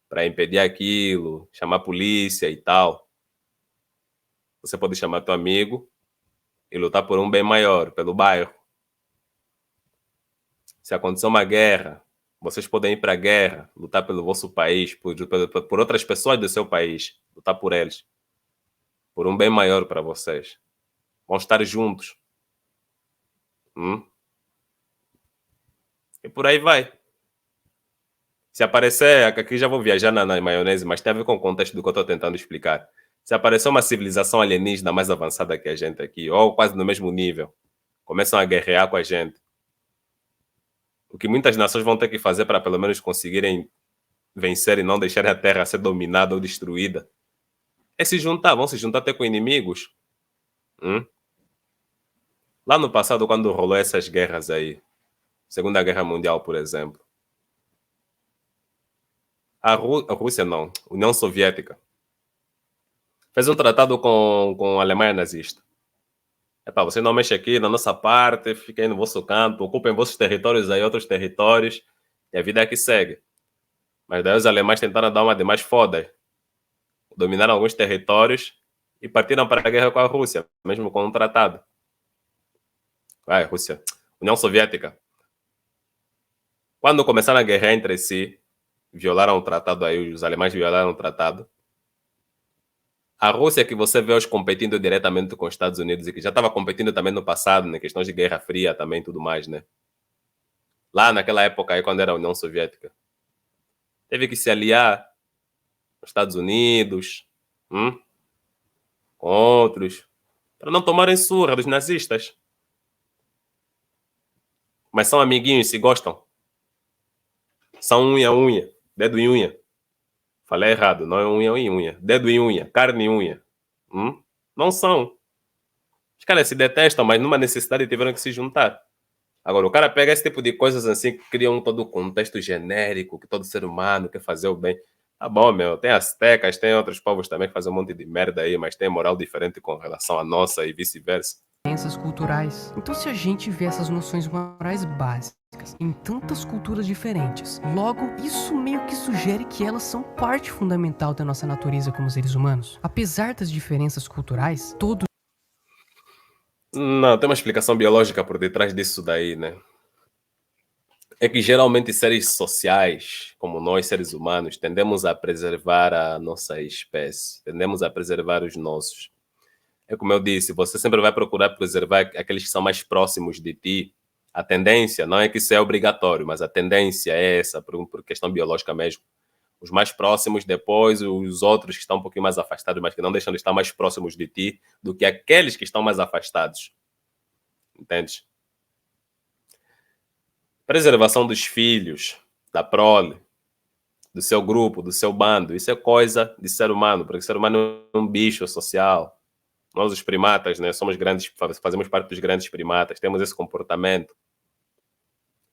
A: para impedir aquilo, chamar a polícia e tal, você pode chamar teu amigo e lutar por um bem maior, pelo bairro. Se acontecer uma guerra, vocês podem ir para a guerra, lutar pelo vosso país, por outras pessoas do seu país, lutar por eles, por um bem maior para vocês. Vão estar juntos. E por aí vai. Se aparecer, aqui já vou viajar na maionese, mas tem a ver com o contexto do que eu estou tentando explicar. Se aparecer uma civilização alienígena mais avançada que a gente aqui, ou quase no mesmo nível, começam a guerrear com a gente, o que muitas nações vão ter que fazer para pelo menos conseguirem vencer e não deixarem a Terra ser dominada ou destruída é se juntar, vão se juntar até com inimigos. Lá no passado, quando rolou essas guerras aí, Segunda Guerra Mundial, por exemplo, a Rússia não, União Soviética, fez um tratado com a Alemanha nazista. Epá, você não mexe aqui na nossa parte, fiquem no vosso canto, ocupem vossos territórios aí, outros territórios, e a vida é que segue. Mas daí os alemães tentaram dar uma de mais foda. Dominaram alguns territórios e partiram para a guerra com a Rússia, mesmo com um tratado. Vai, Rússia. União Soviética. Quando começaram a guerrear entre si, violaram o tratado aí, os alemães violaram o tratado. A Rússia, que você vê hoje competindo diretamente com os Estados Unidos e que já estava competindo também no passado, né, questões de Guerra Fria também tudo mais, né? Lá naquela época aí, quando era a União Soviética, teve que se aliar aos Estados Unidos, com outros, para não tomarem surra dos nazistas. Mas são amiguinhos, se gostam. São unha, unha, dedo em unha. Falei errado, não é unha em unha. Dedo em unha, carne em unha. Não são. Os caras se detestam, mas numa necessidade tiveram que se juntar. Agora, o cara pega esse tipo de coisas assim, que criam todo o contexto genérico, que todo ser humano quer fazer o bem. Tá bom, meu, tem astecas, tem outros povos também que fazem um monte de merda aí, mas tem moral diferente com relação à nossa e vice-versa.
B: Diferenças culturais. Então, se a gente vê essas noções morais básicas em tantas culturas diferentes, logo isso meio que sugere que elas são parte fundamental da nossa natureza como seres humanos. Apesar das diferenças culturais, todos.
A: Não, tem uma explicação biológica por detrás disso daí, né? É que geralmente seres sociais, como nós, seres humanos, tendemos a preservar a nossa espécie, tendemos a preservar os nossos. É como eu disse, você sempre vai procurar preservar aqueles que são mais próximos de ti. A tendência, não é que isso é obrigatório, mas a tendência é essa, por questão biológica mesmo. Os mais próximos, depois os outros que estão um pouquinho mais afastados, mas que não deixam de estar mais próximos de ti do que aqueles que estão mais afastados. Entende? Preservação dos filhos, da prole, do seu grupo, do seu bando, isso é coisa de ser humano, porque o ser humano é um bicho social. Nós, os primatas, né, somos grandes, fazemos parte dos grandes primatas, temos esse comportamento.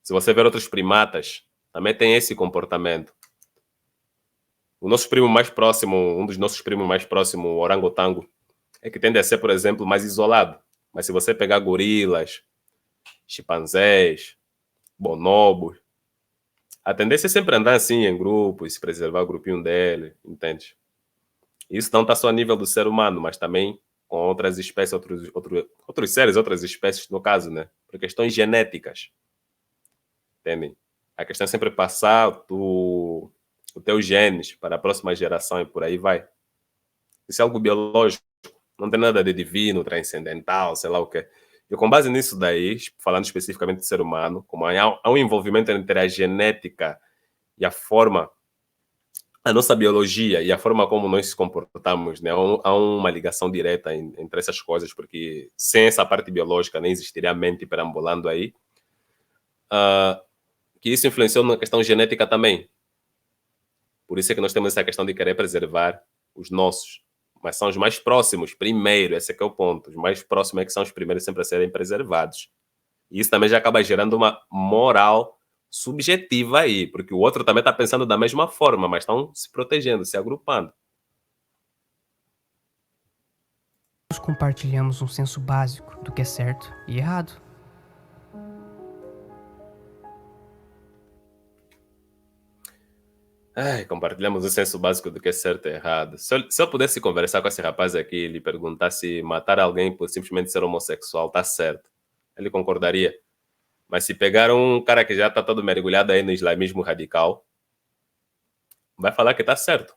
A: Se você ver outros primatas, também tem esse comportamento. O nosso primo mais próximo, um dos nossos primos mais próximos, o orangotango, é que tende a ser, por exemplo, mais isolado. Mas se você pegar gorilas, chimpanzés, bonobos, a tendência é sempre andar assim em grupos, se preservar o grupinho dele, entende? Isso não está só a nível do ser humano, mas também com outras espécies, outros seres, outras espécies, no caso, né? Por questões genéticas, entendem? A questão é sempre passar os teus genes para a próxima geração e por aí vai. Isso é algo biológico, não tem nada de divino, transcendental, sei lá o quê. E com base nisso daí, falando especificamente do ser humano, como há um envolvimento entre a genética e a forma, a nossa biologia e a forma como nós nos comportamos, né? Há uma ligação direta entre essas coisas, porque sem essa parte biológica nem existiria a mente perambulando aí. Que isso influenciou na questão genética também. Por isso é que nós temos essa questão de querer preservar os nossos, mas são os mais próximos, primeiro, esse é que é o ponto. Os mais próximos é que são os primeiros sempre a serem preservados. E isso também já acaba gerando uma moral subjetiva aí, porque o outro também está pensando da mesma forma, mas estão se protegendo, se agrupando.
B: Nós compartilhamos um senso básico do que é certo e errado.
A: Ai, compartilhamos o senso básico do que é certo e errado. Se eu pudesse conversar com esse rapaz aqui e lhe perguntar se matar alguém por simplesmente ser homossexual tá certo, ele concordaria. Mas se pegar um cara que já tá todo mergulhado aí no islamismo radical, vai falar que tá certo.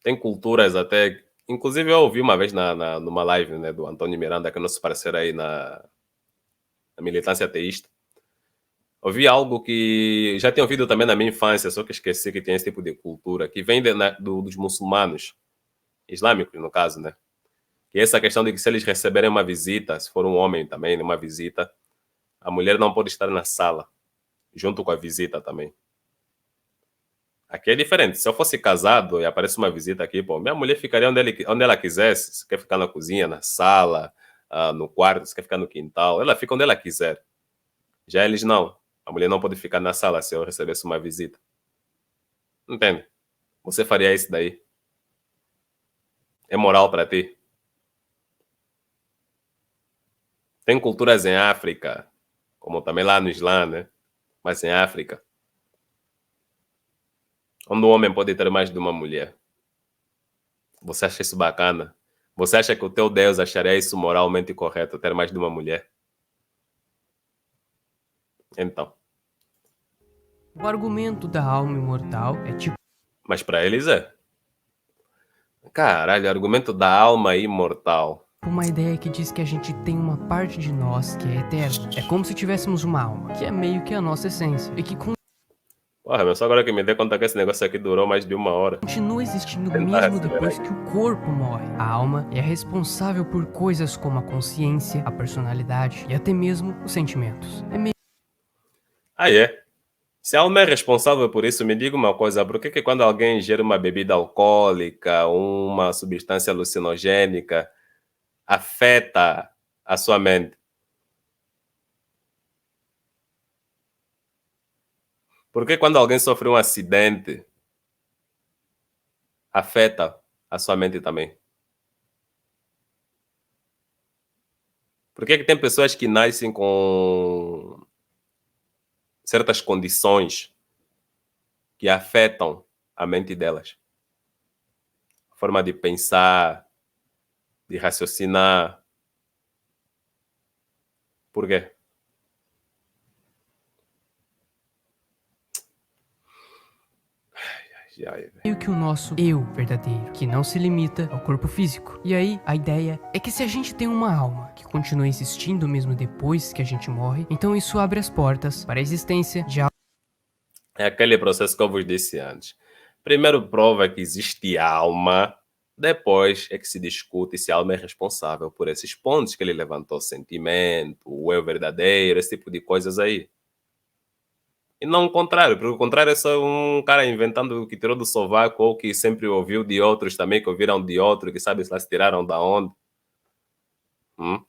A: Tem culturas até... Inclusive eu ouvi uma vez numa live, né, do Antônio Miranda, que é nosso parceiro aí na militância ateísta. Ouvi algo que já tinha ouvido também na minha infância, só que esqueci que tem esse tipo de cultura, que vem dos muçulmanos, islâmicos no caso, né? Que é essa questão de que se eles receberem uma visita, se for um homem também, uma visita, a mulher não pode estar na sala, junto com a visita também. Aqui é diferente. Se eu fosse casado e aparece uma visita aqui, pô, minha mulher ficaria onde ela quisesse. Se quer ficar na cozinha, na sala, no quarto, se quer ficar no quintal, ela fica onde ela quiser. Já eles não. A mulher não pode ficar na sala se eu recebesse uma visita. Entende? Você faria isso daí? É moral para ti? Tem culturas em África, como também lá no Islã, né? Mas em África, onde o homem pode ter mais de uma mulher. Você acha isso bacana? Você acha que o teu Deus acharia isso moralmente correto, ter mais de uma mulher? Então.
B: O argumento da alma imortal é tipo
A: Mas para eles é. Caralho, argumento da alma imortal.
B: uma ideia que diz que a gente tem uma parte de nós que é eterna. É como se tivéssemos uma alma, que é meio que a nossa essência, e que
A: Porra, meu, só agora que me dei conta que esse negócio aqui durou mais de 1 hora.
B: continua existindo
A: Tentar
B: mesmo
A: acelerar
B: depois
A: aí.
B: que o corpo morre. A alma é responsável por coisas como a consciência, a personalidade e até mesmo os sentimentos. É meio
A: Ah, é? Se a alma é responsável por isso, me diga uma coisa, por que quando alguém ingere uma bebida alcoólica, uma substância alucinogênica, afeta a sua mente? Por que quando alguém sofre um acidente, afeta a sua mente também? Por que tem pessoas que nascem com certas condições que afetam a mente delas? A forma de pensar, de raciocinar. Por quê?
B: que o nosso eu verdadeiro, que não se limita ao corpo físico. E aí, a ideia é que se a gente tem uma alma que continua existindo mesmo depois que a gente morre, então isso abre as portas para a existência de algo.
A: É aquele processo que eu vos disse antes. Primeiro prova que existe alma, depois é que se discute se a alma é responsável por esses pontos que ele levantou, sentimento, o eu verdadeiro, esse tipo de coisas aí. E não o contrário, porque o contrário é só um cara inventando o que tirou do sovaco ou que sempre ouviu de outros também, que ouviram de outro, que sabe se lá se tiraram da onde. Hum?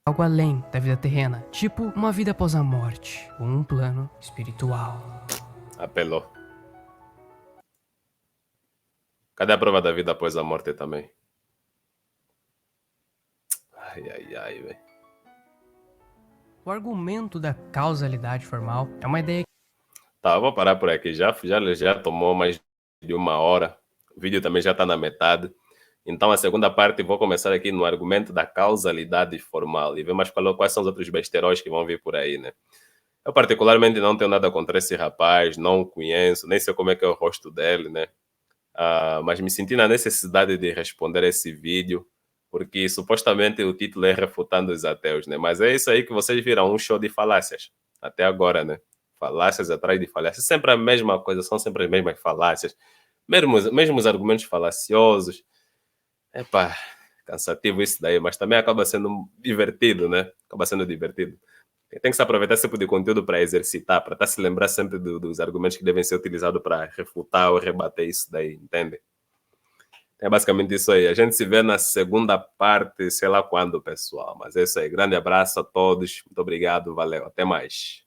B: algo além da vida terrena, tipo uma vida após a morte, ou um plano espiritual.
A: Apelou. Cadê a prova da vida após a morte também? Ai, ai, ai, velho.
B: O argumento da causalidade formal é uma ideia
A: Tá, eu vou parar por aqui. Já tomou mais de 1 hora. O vídeo também já está na metade. Então, a segunda parte, vou começar aqui no argumento da causalidade formal e ver mais quais são os outros besteiros que vão vir por aí, né? Eu, particularmente, não tenho nada contra esse rapaz, não o conheço, nem sei como é que é o rosto dele, né? Mas me senti na necessidade de responder esse vídeo, porque supostamente o título é Refutando os Ateus, né? Mas é isso aí que vocês viram, um show de falácias, até agora, né? Falácias atrás de falácias, sempre a mesma coisa, são sempre as mesmas falácias, mesmo os argumentos falaciosos. Epá, cansativo isso daí, mas também acaba sendo divertido, né? Acaba sendo divertido. Tem que se aproveitar esse tipo de conteúdo para exercitar, para estar se lembrar sempre dos argumentos que devem ser utilizados para refutar ou rebater isso daí, entende? É basicamente isso aí. A gente se vê na segunda parte, sei lá quando, pessoal. Mas é isso aí. Grande abraço a todos. Muito obrigado. Valeu. Até mais.